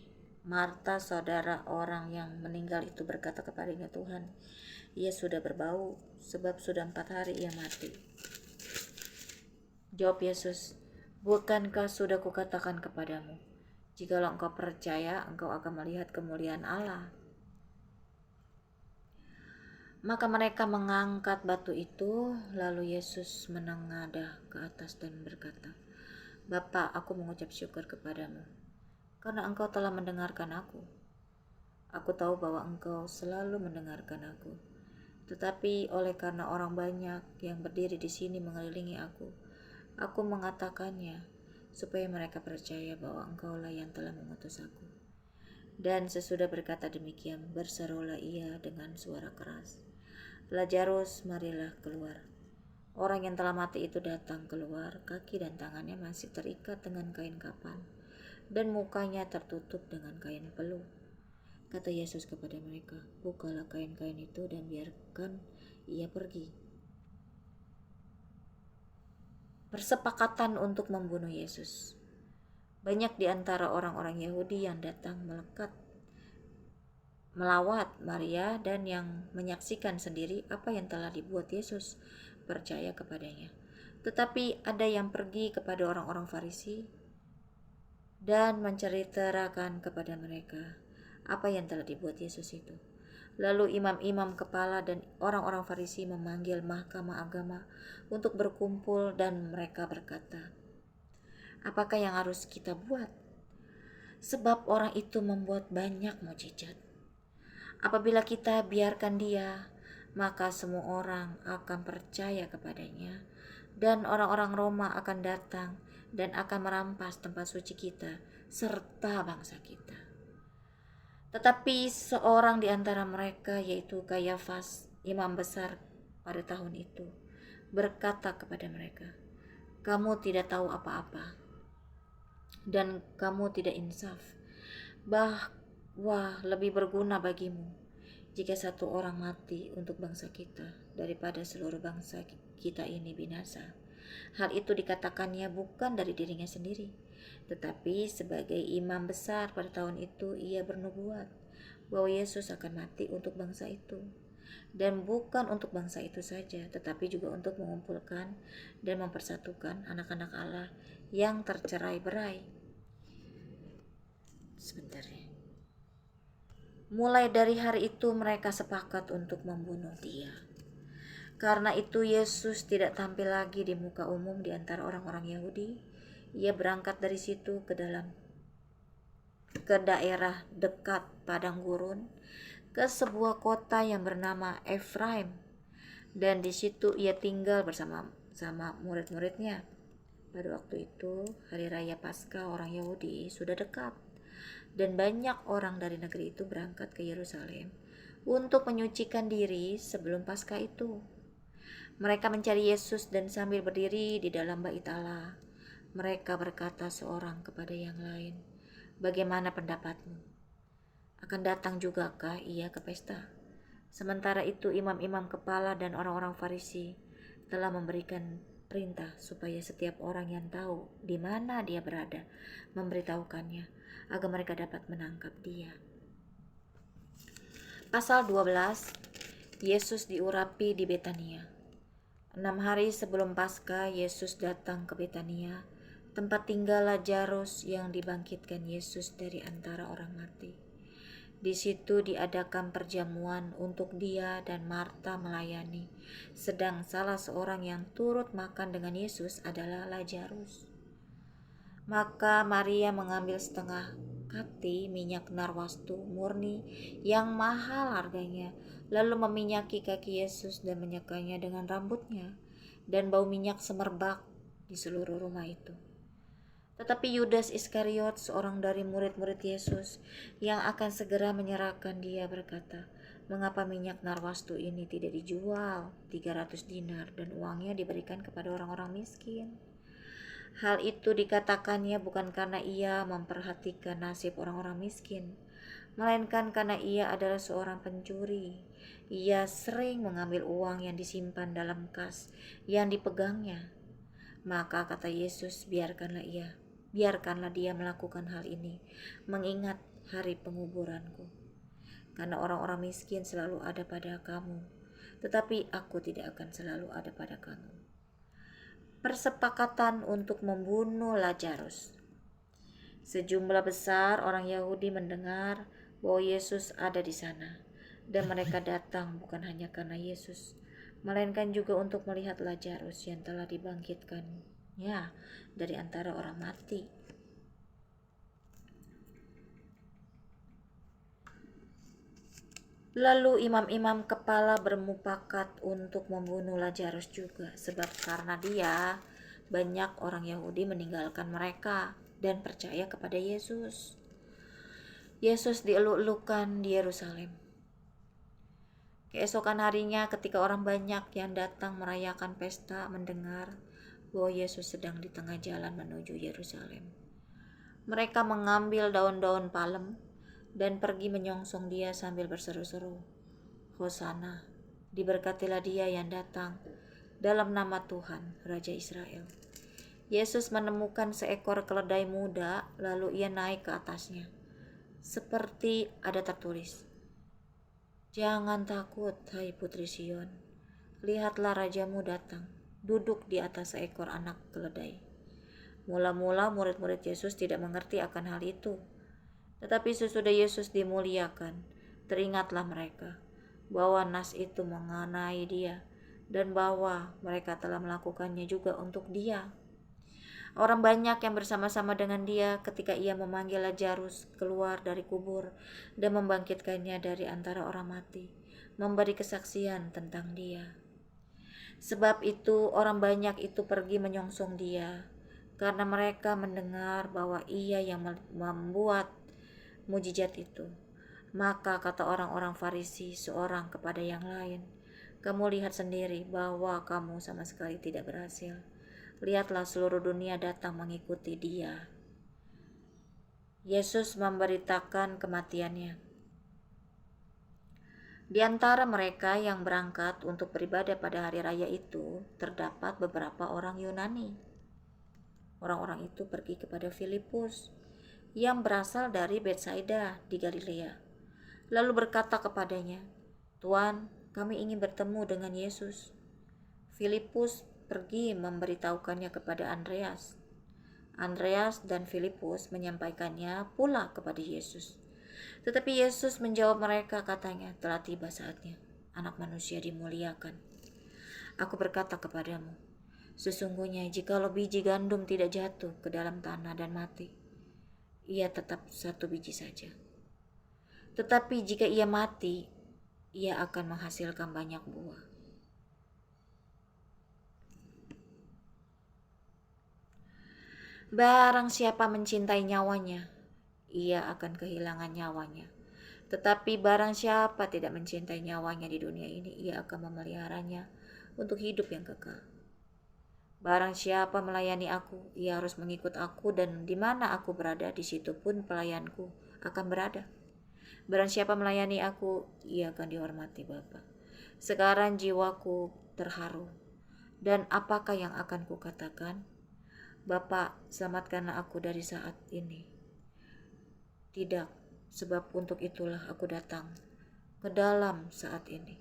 [SPEAKER 1] Marta, saudara orang yang meninggal itu, berkata kepadanya, "Tuhan, ia sudah berbau, sebab sudah 4 hari ia mati." Jawab Yesus, "Bukankah sudah kukatakan kepadamu, jikalau engkau percaya, engkau akan melihat kemuliaan Allah?" Maka mereka mengangkat batu itu, lalu Yesus menengadah ke atas dan berkata, "Bapa, aku mengucap syukur kepadamu, karena engkau telah mendengarkan aku. Aku tahu bahwa engkau selalu mendengarkan aku. Tetapi oleh karena orang banyak yang berdiri di sini mengelilingi aku mengatakannya, supaya mereka percaya bahwa engkaulah yang telah mengutus aku." Dan sesudah berkata demikian, berserulah ia dengan suara keras, "Lazarus, marilah keluar." Orang yang telah mati itu datang keluar, kaki dan tangannya masih terikat dengan kain kapan, dan mukanya tertutup dengan kain peluh. Kata Yesus kepada mereka, "Bukalah kain-kain itu dan biarkan ia pergi." Persepakatan untuk membunuh Yesus. Banyak di antara orang-orang Yahudi yang datang melawat Maria dan yang menyaksikan sendiri apa yang telah dibuat Yesus, percaya kepadanya. Tetapi ada yang pergi kepada orang-orang Farisi dan menceritakan kepada mereka apa yang telah dibuat Yesus itu. Lalu imam-imam kepala dan orang-orang Farisi memanggil mahkamah agama untuk berkumpul dan mereka berkata, "Apakah yang harus kita buat? Sebab orang itu membuat banyak mukjizat. Apabila kita biarkan dia, maka semua orang akan percaya kepadanya, dan orang-orang Roma akan datang dan akan merampas tempat suci kita serta bangsa kita." Tetapi seorang di antara mereka, yaitu Kayafas, imam besar pada tahun itu, berkata kepada mereka, "Kamu tidak tahu apa-apa dan kamu tidak insaf, bahwa lebih berguna bagimu jika satu orang mati untuk bangsa kita daripada seluruh bangsa kita ini binasa." Hal itu dikatakannya bukan dari dirinya sendiri, tetapi sebagai imam besar pada tahun itu ia bernubuat bahwa Yesus akan mati untuk bangsa itu, dan bukan untuk bangsa itu saja, tetapi juga untuk mengumpulkan dan mempersatukan anak-anak Allah yang tercerai-berai. Sebentar ya. Mulai dari hari itu mereka sepakat untuk membunuh dia. Karena itu Yesus tidak tampil lagi di muka umum di antara orang-orang Yahudi. Ia berangkat dari situ ke dalam ke daerah dekat padang gurun, ke sebuah kota yang bernama Efraim, dan di situ ia tinggal bersama murid-muridnya. Pada waktu itu, hari raya Paskah orang Yahudi sudah dekat, dan banyak orang dari negeri itu berangkat ke Yerusalem untuk menyucikan diri sebelum Paskah itu. Mereka mencari Yesus dan sambil berdiri di dalam bait Allah, mereka berkata seorang kepada yang lain, "Bagaimana pendapatmu? Akan datang jugakah ia ke pesta?" Sementara itu imam-imam kepala dan orang-orang Farisi telah memberikan perintah supaya setiap orang yang tahu di mana dia berada memberitahukannya agar mereka dapat menangkap dia. Pasal 12, Yesus diurapi di Betania. 6 hari sebelum Paskah, Yesus datang ke Betania, tempat tinggal Lazarus yang dibangkitkan Yesus dari antara orang mati. Di situ diadakan perjamuan untuk dia dan Marta melayani, sedang salah seorang yang turut makan dengan Yesus adalah Lazarus. Maka Maria mengambil setengah kati minyak narwastu murni yang mahal harganya, lalu meminyaki kaki Yesus dan menyekanya dengan rambutnya, dan bau minyak semerbak di seluruh rumah itu. Tetapi Yudas Iskariot, seorang dari murid-murid Yesus yang akan segera menyerahkan dia, berkata, "Mengapa minyak narwastu ini tidak dijual 300 dinar dan uangnya diberikan kepada orang-orang miskin?" Hal itu dikatakannya bukan karena ia memperhatikan nasib orang-orang miskin, melainkan karena ia adalah seorang pencuri. Ia sering mengambil uang yang disimpan dalam kas yang dipegangnya. Maka kata Yesus, biarkanlah dia melakukan hal ini, mengingat hari penguburanku. Karena orang-orang miskin selalu ada pada kamu, tetapi aku tidak akan selalu ada pada kamu. Persepakatan untuk membunuh Lazarus. Sejumlah besar orang Yahudi mendengar bahwa Yesus ada di sana, dan mereka datang bukan hanya karena Yesus, melainkan juga untuk melihat Lazarus yang telah dibangkitkannya dari antara orang mati. Lalu imam-imam kepala bermufakat untuk membunuh Lazarus juga, sebab karena dia banyak orang Yahudi meninggalkan mereka dan percaya kepada Yesus. Yesus dieluk-elukan di Yerusalem. Keesokan harinya ketika orang banyak yang datang merayakan pesta mendengar bahwa Yesus sedang di tengah jalan menuju Yerusalem, mereka mengambil daun-daun palem dan pergi menyongsong dia sambil berseru-seru, "Hosana, diberkatilah dia yang datang dalam nama Tuhan, Raja Israel." Yesus menemukan seekor keledai muda, lalu ia naik ke atasnya. Seperti ada tertulis, "Jangan takut, hai putri Sion. Lihatlah rajamu datang, duduk di atas seekor anak keledai." Mula-mula murid-murid Yesus tidak mengerti akan hal itu. Tetapi sesudah Yesus dimuliakan, teringatlah mereka bahwa nas itu mengenai dia dan bahwa mereka telah melakukannya juga untuk dia. Orang banyak yang bersama-sama dengan dia ketika ia memanggil Lazarus keluar dari kubur dan membangkitkannya dari antara orang mati, memberi kesaksian tentang dia. Sebab itu orang banyak itu pergi menyongsong dia, karena mereka mendengar bahwa ia yang membuat mujizat itu. Maka kata orang-orang Farisi seorang kepada yang lain, "Kamu lihat sendiri bahwa kamu sama sekali tidak berhasil. Lihatlah, seluruh dunia datang mengikuti dia." Yesus memberitakan kematiannya. Di antara mereka yang berangkat untuk beribadah pada hari raya itu, terdapat beberapa orang Yunani. Orang-orang itu pergi kepada Filipus yang berasal dari Betsaida di Galilea, lalu berkata kepadanya, "Tuan, kami ingin bertemu dengan Yesus." Filipus pergi memberitahukannya kepada Andreas. Andreas dan Filipus menyampaikannya pula kepada Yesus. Tetapi Yesus menjawab mereka, katanya, "Telah tiba saatnya Anak Manusia dimuliakan. Aku berkata kepadamu, sesungguhnya jikalau biji gandum tidak jatuh ke dalam tanah dan mati, ia tetap satu biji saja. Tetapi jika ia mati, ia akan menghasilkan banyak buah. Barang siapa mencintai nyawanya, ia akan kehilangan nyawanya. Tetapi barang siapa tidak mencintai nyawanya di dunia ini, ia akan memeliharanya untuk hidup yang kekal. Barang siapa melayani aku, ia harus mengikut aku, dan di mana aku berada, di situ pun pelayanku akan berada. Barang siapa melayani aku, ia akan dihormati Bapa. Sekarang jiwaku terharu, dan apakah yang akan kukatakan? Bapa, selamatkanlah aku dari saat ini. Tidak, sebab untuk itulah aku datang ke dalam saat ini.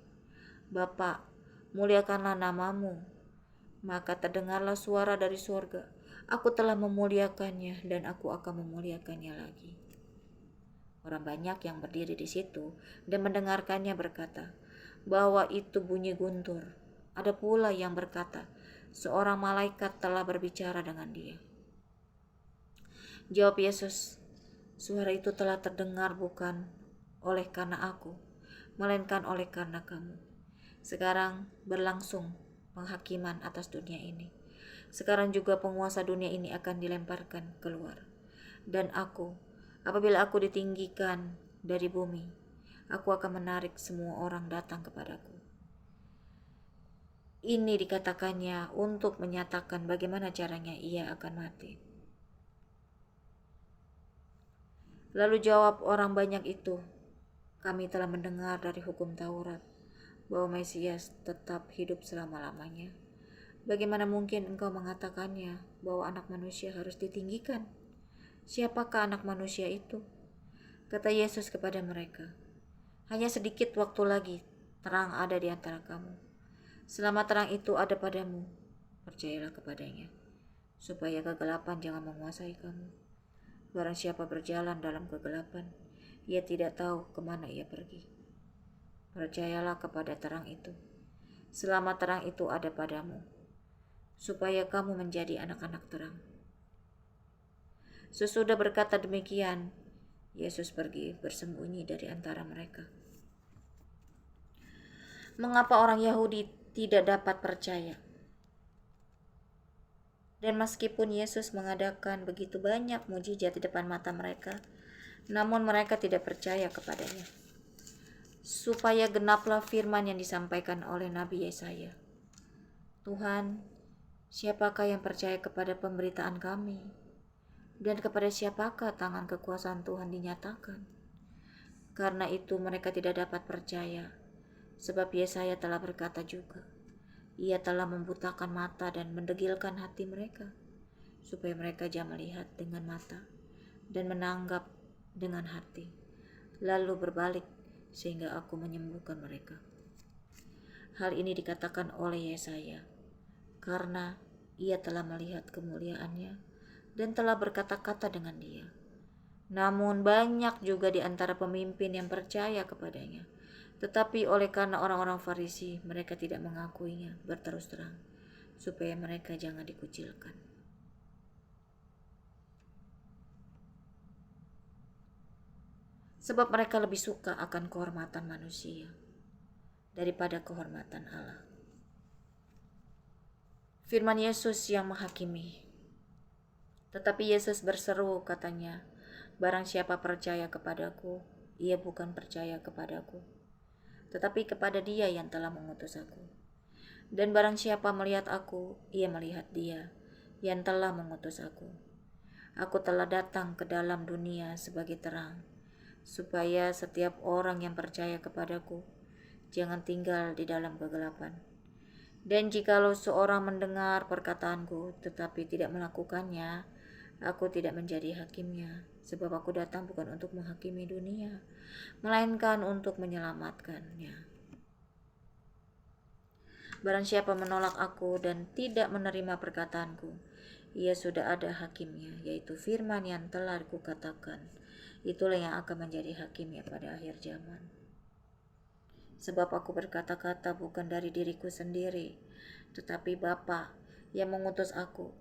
[SPEAKER 1] Bapa, muliakanlah namamu. Maka terdengarlah suara dari surga. Aku telah memuliakannya dan aku akan memuliakannya lagi. Orang banyak yang berdiri di situ dan mendengarkannya berkata bahwa itu bunyi guntur. Ada pula yang berkata, seorang malaikat telah berbicara dengan dia. Jawab Yesus, suara itu telah terdengar bukan oleh karena aku, melainkan oleh karena kamu. Sekarang berlangsung penghakiman atas dunia ini. Sekarang juga penguasa dunia ini akan dilemparkan keluar. Dan aku, apabila aku ditinggikan dari bumi, aku akan menarik semua orang datang kepadaku. Ini dikatakannya untuk menyatakan bagaimana caranya ia akan mati. Lalu jawab orang banyak itu, kami telah mendengar dari hukum Taurat bahwa Mesias tetap hidup selama-lamanya. Bagaimana mungkin engkau mengatakannya bahwa anak manusia harus ditinggikan? Siapakah anak manusia itu? Kata Yesus kepada mereka, hanya sedikit waktu lagi terang ada di antara kamu. Selama terang itu ada padamu, percayalah kepadanya, supaya kegelapan jangan menguasai kamu. Barang siapa berjalan dalam kegelapan, ia tidak tahu kemana ia pergi. Percayalah kepada terang itu, selama terang itu ada padamu, supaya kamu menjadi anak-anak terang. Sesudah berkata demikian, Yesus pergi bersembunyi dari antara mereka. Mengapa orang Yahudi tidak dapat percaya? Dan meskipun Yesus mengadakan begitu banyak mujizat di depan mata mereka, namun mereka tidak percaya kepadanya. Supaya genaplah firman yang disampaikan oleh Nabi Yesaya. Tuhan, siapakah yang percaya kepada pemberitaan kami? Dan kepada siapakah tangan kekuasaan Tuhan dinyatakan? Karena itu mereka tidak dapat percaya, sebab Yesaya telah berkata juga, ia telah membutakan mata dan mendegilkan hati mereka, supaya mereka jangan melihat dengan mata dan menanggap dengan hati, lalu berbalik sehingga aku menyembuhkan mereka. Hal ini dikatakan oleh Yesaya, karena ia telah melihat kemuliaannya dan telah berkata-kata dengan dia. Namun banyak juga di antara pemimpin yang percaya kepadanya. Tetapi oleh karena orang-orang Farisi, mereka tidak mengakuinya berterus terang, supaya mereka jangan dikucilkan. Sebab mereka lebih suka akan kehormatan manusia daripada kehormatan Allah. Firman Yesus yang menghakimi. Tetapi Yesus berseru katanya, barang siapa percaya kepadaku, ia bukan percaya kepadaku, tetapi kepada dia yang telah mengutus aku. Dan barang siapa melihat aku, ia melihat dia yang telah mengutus aku. Aku telah datang ke dalam dunia sebagai terang, supaya setiap orang yang percaya kepadaku jangan tinggal di dalam kegelapan. Dan jikalau seorang mendengar perkataanku tetapi tidak melakukannya, aku tidak menjadi hakimnya, sebab aku datang bukan untuk menghakimi dunia, melainkan untuk menyelamatkannya. Barang siapa menolak aku dan tidak menerima perkataanku, ia sudah ada hakimnya, yaitu firman yang telah kukatakan. Itulah yang akan menjadi hakimnya pada akhir zaman. Sebab aku berkata-kata bukan dari diriku sendiri, tetapi Bapa yang mengutus aku,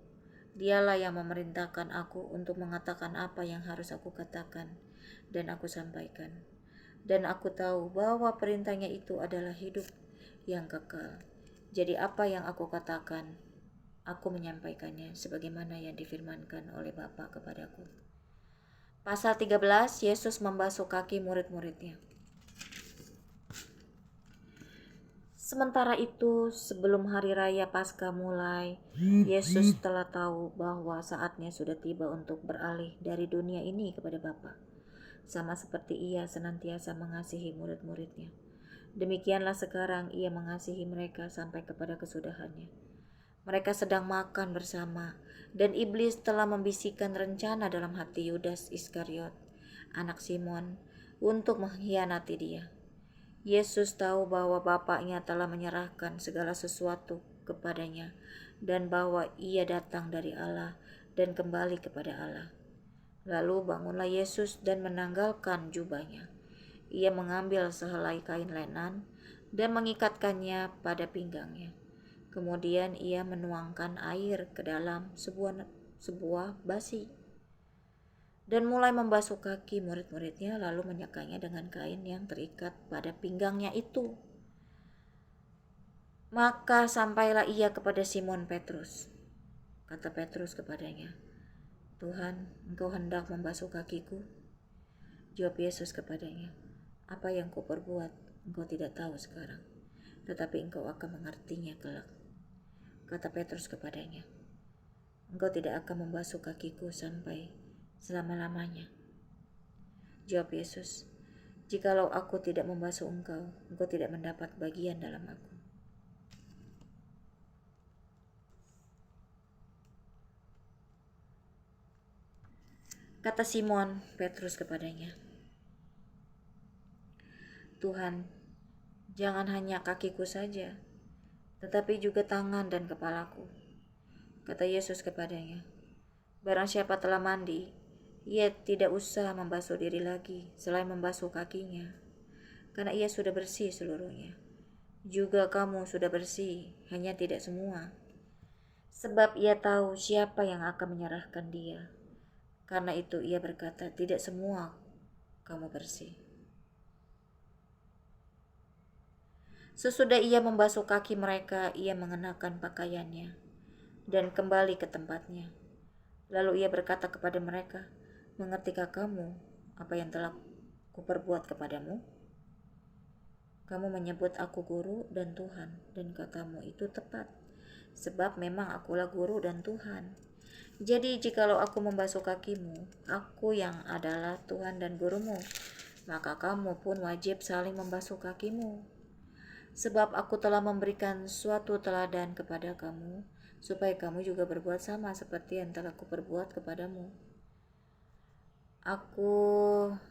[SPEAKER 1] Dialah yang memerintahkan aku untuk mengatakan apa yang harus aku katakan dan aku sampaikan. Dan aku tahu bahwa perintahnya itu adalah hidup yang kekal. Jadi apa yang aku katakan, aku menyampaikannya sebagaimana yang difirmankan oleh Bapa kepadaku. Pasal 13, Yesus membasuh kaki murid-muridnya. Sementara itu, sebelum hari raya Paskah mulai, Yesus telah tahu bahwa saatnya sudah tiba untuk beralih dari dunia ini kepada Bapa. Sama seperti ia senantiasa mengasihi murid-muridnya. Demikianlah sekarang ia mengasihi mereka sampai kepada kesudahannya. Mereka sedang makan bersama, dan iblis telah membisikkan rencana dalam hati Yudas Iskariot, anak Simon, untuk mengkhianati dia. Yesus tahu bahwa Bapaknya telah menyerahkan segala sesuatu kepadanya, dan bahwa ia datang dari Allah dan kembali kepada Allah. Lalu bangunlah Yesus dan menanggalkan jubahnya. Ia mengambil sehelai kain lenan dan mengikatkannya pada pinggangnya. Kemudian ia menuangkan air ke dalam sebuah basi dan mulai membasuh kaki murid-muridnya, lalu menyekanya dengan kain yang terikat pada pinggangnya itu. Maka sampailah ia kepada Simon Petrus. Kata Petrus kepadanya, "Tuhan, engkau hendak membasuh kakiku?" Jawab Yesus kepadanya, "Apa yang kau perbuat, engkau tidak tahu sekarang, tetapi engkau akan mengertinya kelak." Kata Petrus kepadanya, "Engkau tidak akan membasuh kakiku sampai selama-lamanya." Jawab Yesus, "Jikalau aku tidak membasuh engkau, engkau tidak mendapat bagian dalam aku." Kata Simon Petrus kepadanya, "Tuhan, jangan hanya kakiku saja, tetapi juga tangan dan kepalaku." Kata Yesus kepadanya, "Barang siapa telah mandi, ia tidak usah membasuh diri lagi selain membasuh kakinya, karena ia sudah bersih seluruhnya. Juga kamu sudah bersih, hanya tidak semua. Sebab ia tahu siapa yang akan menyerahkan dia. Karena itu ia berkata, tidak semua kamu bersih." Sesudah ia membasuh kaki mereka, ia mengenakan pakaiannya dan kembali ke tempatnya. Lalu ia berkata kepada mereka, "Mengertikah kamu apa yang telah kuperbuat kepadamu? Kamu menyebut aku guru dan Tuhan, dan katamu itu tepat, sebab memang akulah guru dan Tuhan. Jadi jikalau aku membasuh kakimu, aku yang adalah Tuhan dan gurumu, maka kamu pun wajib saling membasuh kakimu. Sebab aku telah memberikan suatu teladan kepada kamu, supaya kamu juga berbuat sama seperti yang telah kuperbuat kepadamu. Aku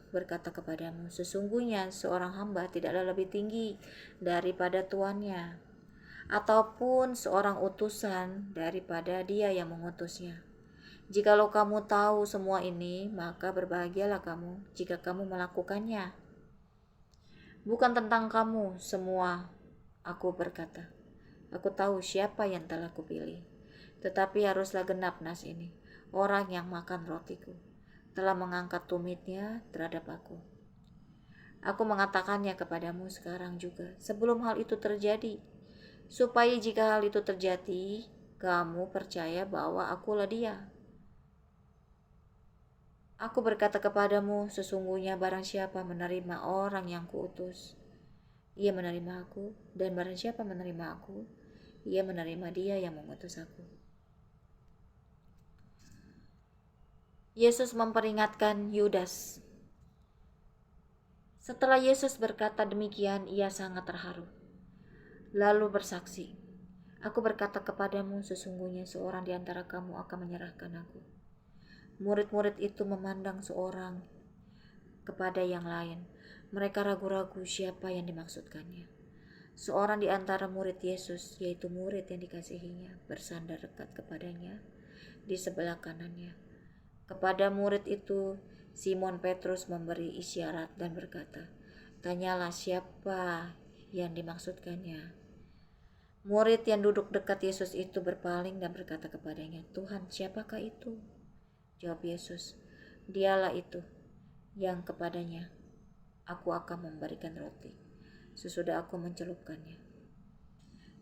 [SPEAKER 1] berkata kepadamu, sesungguhnya seorang hamba tidaklah lebih tinggi daripada tuannya, ataupun seorang utusan daripada dia yang mengutusnya. Jikalau kamu tahu semua ini, maka berbahagialah kamu jika kamu melakukannya. Bukan tentang kamu semua aku berkata. Aku tahu siapa yang telah kupilih. Tetapi haruslah genap nas ini. Orang yang makan rotiku telah mengangkat tumitnya terhadap aku. Aku mengatakannya kepadamu sekarang juga, sebelum hal itu terjadi, supaya jika hal itu terjadi, kamu percaya bahwa akulah dia. Aku berkata kepadamu, sesungguhnya barang siapa menerima orang yang kuutus, ia menerima aku, dan barang siapa menerima aku, ia menerima dia yang mengutus aku." Yesus memperingatkan Yudas. Setelah Yesus berkata demikian, ia sangat terharu. Lalu bersaksi, "Aku berkata kepadamu, sesungguhnya seorang di antara kamu akan menyerahkan aku." Murid-murid itu memandang seorang kepada yang lain. Mereka ragu-ragu siapa yang dimaksudkannya. Seorang di antara murid Yesus, yaitu murid yang dikasihinya, bersandar dekat kepadanya di sebelah kanannya. Kepada murid itu, Simon Petrus memberi isyarat dan berkata, "Tanyalah siapa yang dimaksudkannya." Murid yang duduk dekat Yesus itu berpaling dan berkata kepadanya, "Tuhan, siapakah itu?" Jawab Yesus, "Dialah itu yang kepadanya aku akan memberikan roti sesudah aku mencelupkannya."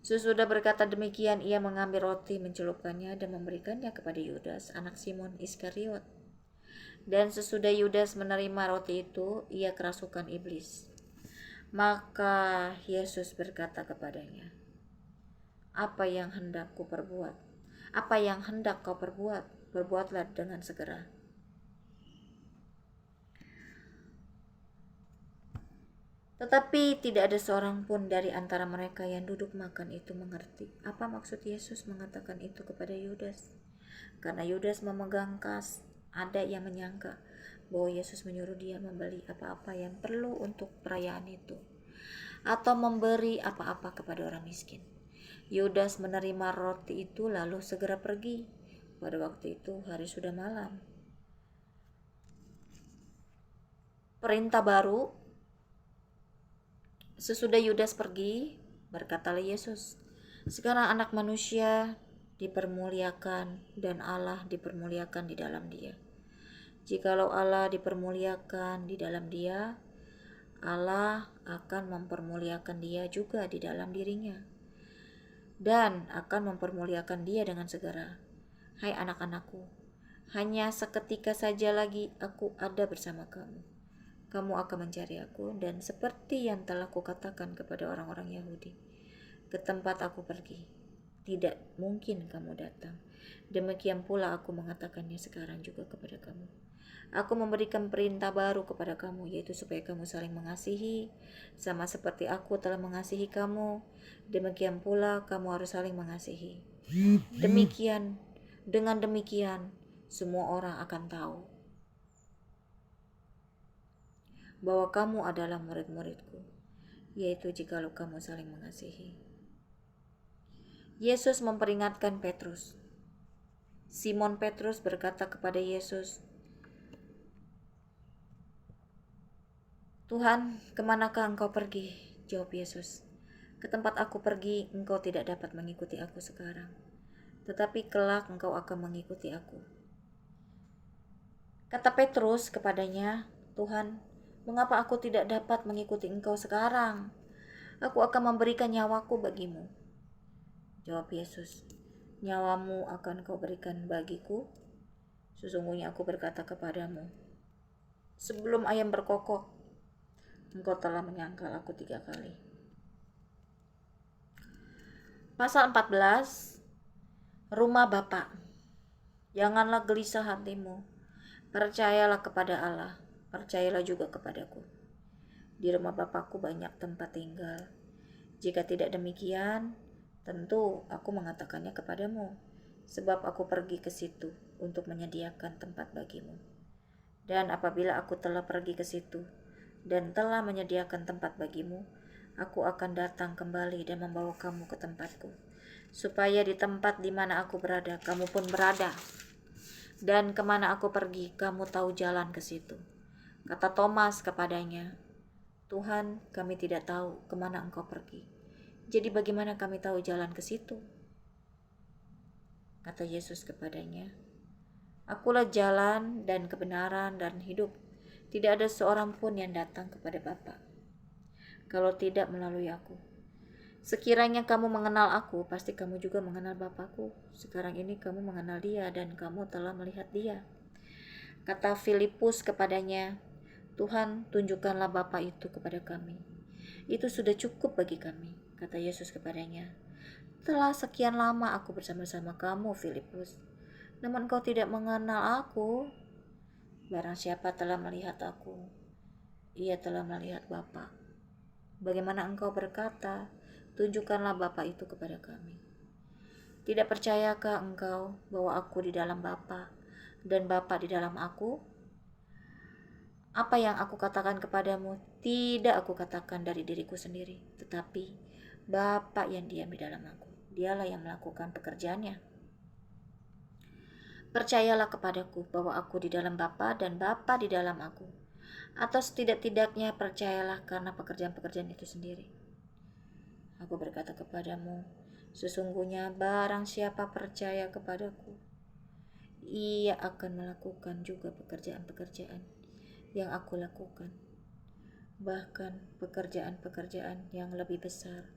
[SPEAKER 1] Sesudah berkata demikian, ia mengambil roti, mencelupkannya, dan memberikannya kepada Yudas, anak Simon Iskariot. Dan sesudah Yudas menerima roti itu, ia kerasukan iblis. Maka Yesus berkata kepadanya, "Apa yang hendak ku perbuat? Apa yang hendak kau perbuat? Berbuatlah dengan segera." Tetapi tidak ada seorang pun dari antara mereka yang duduk makan itu mengerti apa maksud Yesus mengatakan itu kepada Yudas. Karena Yudas memegang kas, ada yang menyangka bahwa Yesus menyuruh dia membeli apa-apa yang perlu untuk perayaan itu, atau memberi apa-apa kepada orang miskin. Yudas menerima roti itu lalu segera pergi. Pada waktu itu hari sudah malam. Perintah baru. Sesudah Yudas pergi, berkatalah Yesus, "Sekarang anak manusia dipermuliakan dan Allah dipermuliakan di dalam dia. Jikalau Allah dipermuliakan di dalam dia, Allah akan mempermuliakan dia juga di dalam dirinya dan akan mempermuliakan dia dengan segera. Hai anak-anakku, hanya seketika saja lagi aku ada bersama kamu. Kamu akan mencari aku, dan seperti yang telah kukatakan kepada orang-orang Yahudi, ke tempat aku pergi, tidak mungkin kamu datang. Demikian pula aku mengatakannya sekarang juga kepada kamu. Aku memberikan perintah baru kepada kamu, yaitu supaya kamu saling mengasihi, sama seperti aku telah mengasihi kamu. Demikian pula kamu harus saling mengasihi. Dengan demikian, semua orang akan tahu bahwa kamu adalah murid-muridku, yaitu jikalau kamu saling mengasihi." Yesus memperingatkan Petrus. Simon Petrus berkata kepada Yesus, "Tuhan, kemanakah engkau pergi?" Jawab Yesus, "Ke tempat aku pergi, engkau tidak dapat mengikuti aku sekarang, tetapi kelak engkau akan mengikuti aku." Kata Petrus kepadanya, "Tuhan, mengapa aku tidak dapat mengikuti engkau sekarang? Aku akan memberikan nyawaku bagimu." Jawab Yesus, "Nyawamu akan kau berikan bagiku? Sesungguhnya aku berkata kepadamu, sebelum ayam berkokok, engkau telah menyangkal aku 3 kali." Pasal 14, rumah Bapa. Janganlah gelisah hatimu. Percayalah kepada Allah, percayalah juga kepadaku. Di rumah Bapakku banyak tempat tinggal. Jika tidak demikian, tentu aku mengatakannya kepadamu, sebab aku pergi ke situ untuk menyediakan tempat bagimu. Dan apabila aku telah pergi ke situ dan telah menyediakan tempat bagimu, aku akan datang kembali dan membawa kamu ke tempatku, supaya di tempat di mana aku berada, kamu pun berada. Dan kemana aku pergi, kamu tahu jalan ke situ. Kata Thomas kepadanya, "Tuhan, kami tidak tahu kemana engkau pergi. Jadi bagaimana kami tahu jalan ke situ?" Kata Yesus kepadanya, "Akulah jalan dan kebenaran dan hidup. Tidak ada seorang pun yang datang kepada Bapa kalau tidak melalui aku. Sekiranya kamu mengenal aku, pasti kamu juga mengenal Bapakku. Sekarang ini kamu mengenal dia dan kamu telah melihat dia." Kata Filipus kepadanya, "Tuhan, tunjukkanlah Bapa itu kepada kami. Itu sudah cukup bagi kami." Kata Yesus kepadanya, "Telah sekian lama aku bersama-sama kamu, Filipus, namun kau tidak mengenal aku. Barang siapa telah melihat aku, ia telah melihat Bapa. Bagaimana engkau berkata, tunjukkanlah Bapa itu kepada kami? Tidak percayakah engkau bahwa aku di dalam Bapa dan Bapa di dalam aku? Apa yang aku katakan kepadamu, tidak aku katakan dari diriku sendiri, tetapi Bapa yang diam di dalam aku, dialah yang melakukan pekerjaannya. Percayalah kepadaku bahwa aku di dalam Bapa dan Bapa di dalam aku, atau setidak-tidaknya percayalah karena pekerjaan-pekerjaan itu sendiri. Aku berkata kepadamu, Sesungguhnya barang siapa percaya kepadaku, ia akan melakukan juga pekerjaan-pekerjaan yang aku lakukan, bahkan pekerjaan-pekerjaan yang lebih besar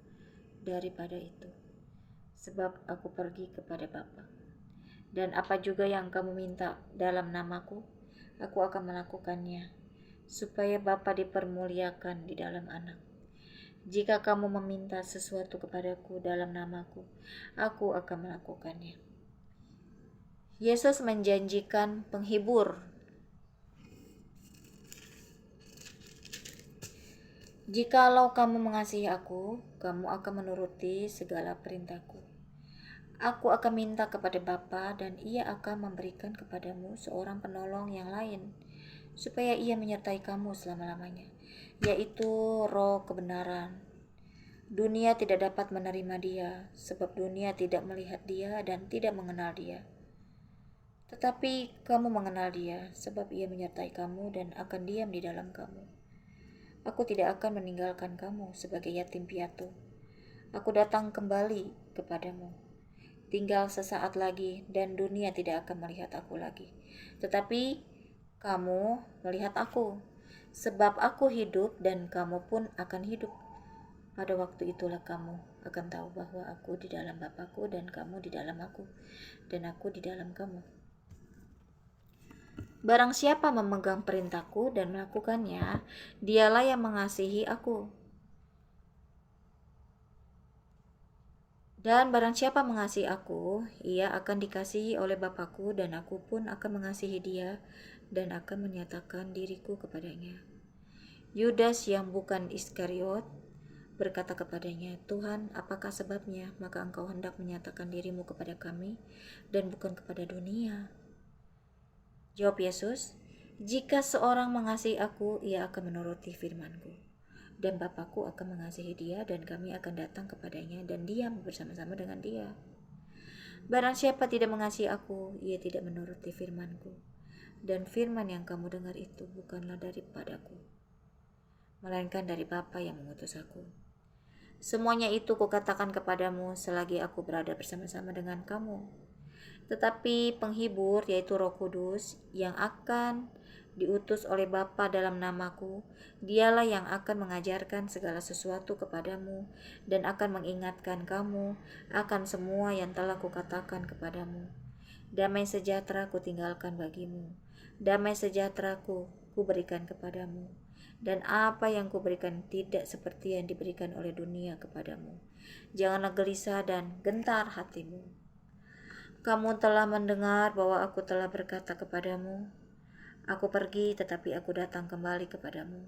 [SPEAKER 1] daripada itu, sebab aku pergi kepada Bapa. Dan apa juga yang kamu minta dalam namaku, aku akan melakukannya, supaya Bapa dipermuliakan di dalam Anak. Jika kamu meminta sesuatu kepadaku dalam namaku, aku akan melakukannya. Yesus menjanjikan penghibur. Jikalau kamu mengasihi aku, kamu akan menuruti segala perintahku. Aku akan minta kepada Bapa dan ia akan memberikan kepadamu seorang penolong yang lain, supaya ia menyertai kamu selama-lamanya, yaitu Roh kebenaran. Dunia tidak dapat menerima dia, sebab dunia tidak melihat dia dan tidak mengenal dia. Tetapi kamu mengenal dia, sebab ia menyertai kamu dan akan diam di dalam kamu. Aku tidak akan meninggalkan kamu sebagai yatim piatu. Aku datang kembali kepadamu. Tinggal sesaat lagi dan dunia tidak akan melihat aku lagi. Tetapi kamu melihat aku, sebab aku hidup dan kamu pun akan hidup. Pada waktu itulah kamu akan tahu bahwa aku di dalam Bapa-Ku dan kamu di dalam aku, dan aku di dalam kamu. Barang siapa memegang perintahku dan melakukannya, dialah yang mengasihi aku. Dan barang siapa mengasihi aku, ia akan dikasihi oleh Bapa-Ku, dan aku pun akan mengasihi dia dan akan menyatakan diriku kepadanya. Yudas yang bukan Iskariot berkata kepadanya, Tuhan, apakah sebabnya maka engkau hendak menyatakan dirimu kepada kami dan bukan kepada dunia? Jawab Yesus, jika seorang mengasihi aku, ia akan menuruti firman-Ku. Dan Bapa-Ku akan mengasihi dia dan kami akan datang kepadanya dan diam bersama-sama dengan dia. Barang siapa tidak mengasihi aku, ia tidak menuruti firman-Ku. Dan firman yang kamu dengar itu bukanlah daripadaku, melainkan dari Bapa yang mengutus aku. Semuanya itu kukatakan kepadamu selagi aku berada bersama-sama dengan kamu. Tetapi penghibur, yaitu Roh Kudus, yang akan diutus oleh Bapa dalam namaku, dialah yang akan mengajarkan segala sesuatu kepadamu dan akan mengingatkan kamu akan semua yang telah kukatakan kepadamu. Damai sejahtera kutinggalkan bagimu, damai sejahtera-Ku berikan kepadamu, dan apa yang kuberikan tidak seperti yang diberikan oleh dunia kepadamu. Janganlah gelisah dan gentar hatimu. Kamu telah mendengar bahwa aku telah berkata kepadamu, aku pergi tetapi aku datang kembali kepadamu.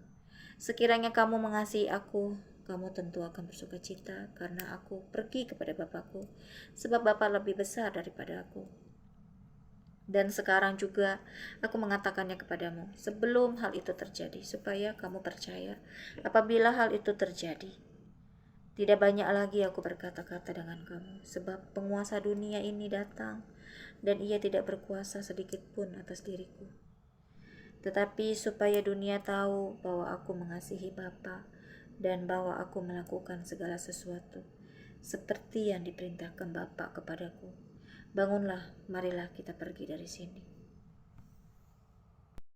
[SPEAKER 1] Sekiranya kamu mengasihi aku, kamu tentu akan bersuka cita karena aku pergi kepada Bapa-Ku, sebab Bapa lebih besar daripada aku. Dan sekarang juga aku mengatakannya kepadamu sebelum hal itu terjadi, supaya kamu percaya apabila hal itu terjadi. Tidak banyak lagi aku berkata-kata dengan kamu, sebab penguasa dunia ini datang, dan ia tidak berkuasa sedikit pun atas diriku. Tetapi supaya dunia tahu bahwa aku mengasihi Bapa, dan bahwa aku melakukan segala sesuatu, seperti yang diperintahkan Bapa kepadaku. Bangunlah, marilah kita pergi dari sini.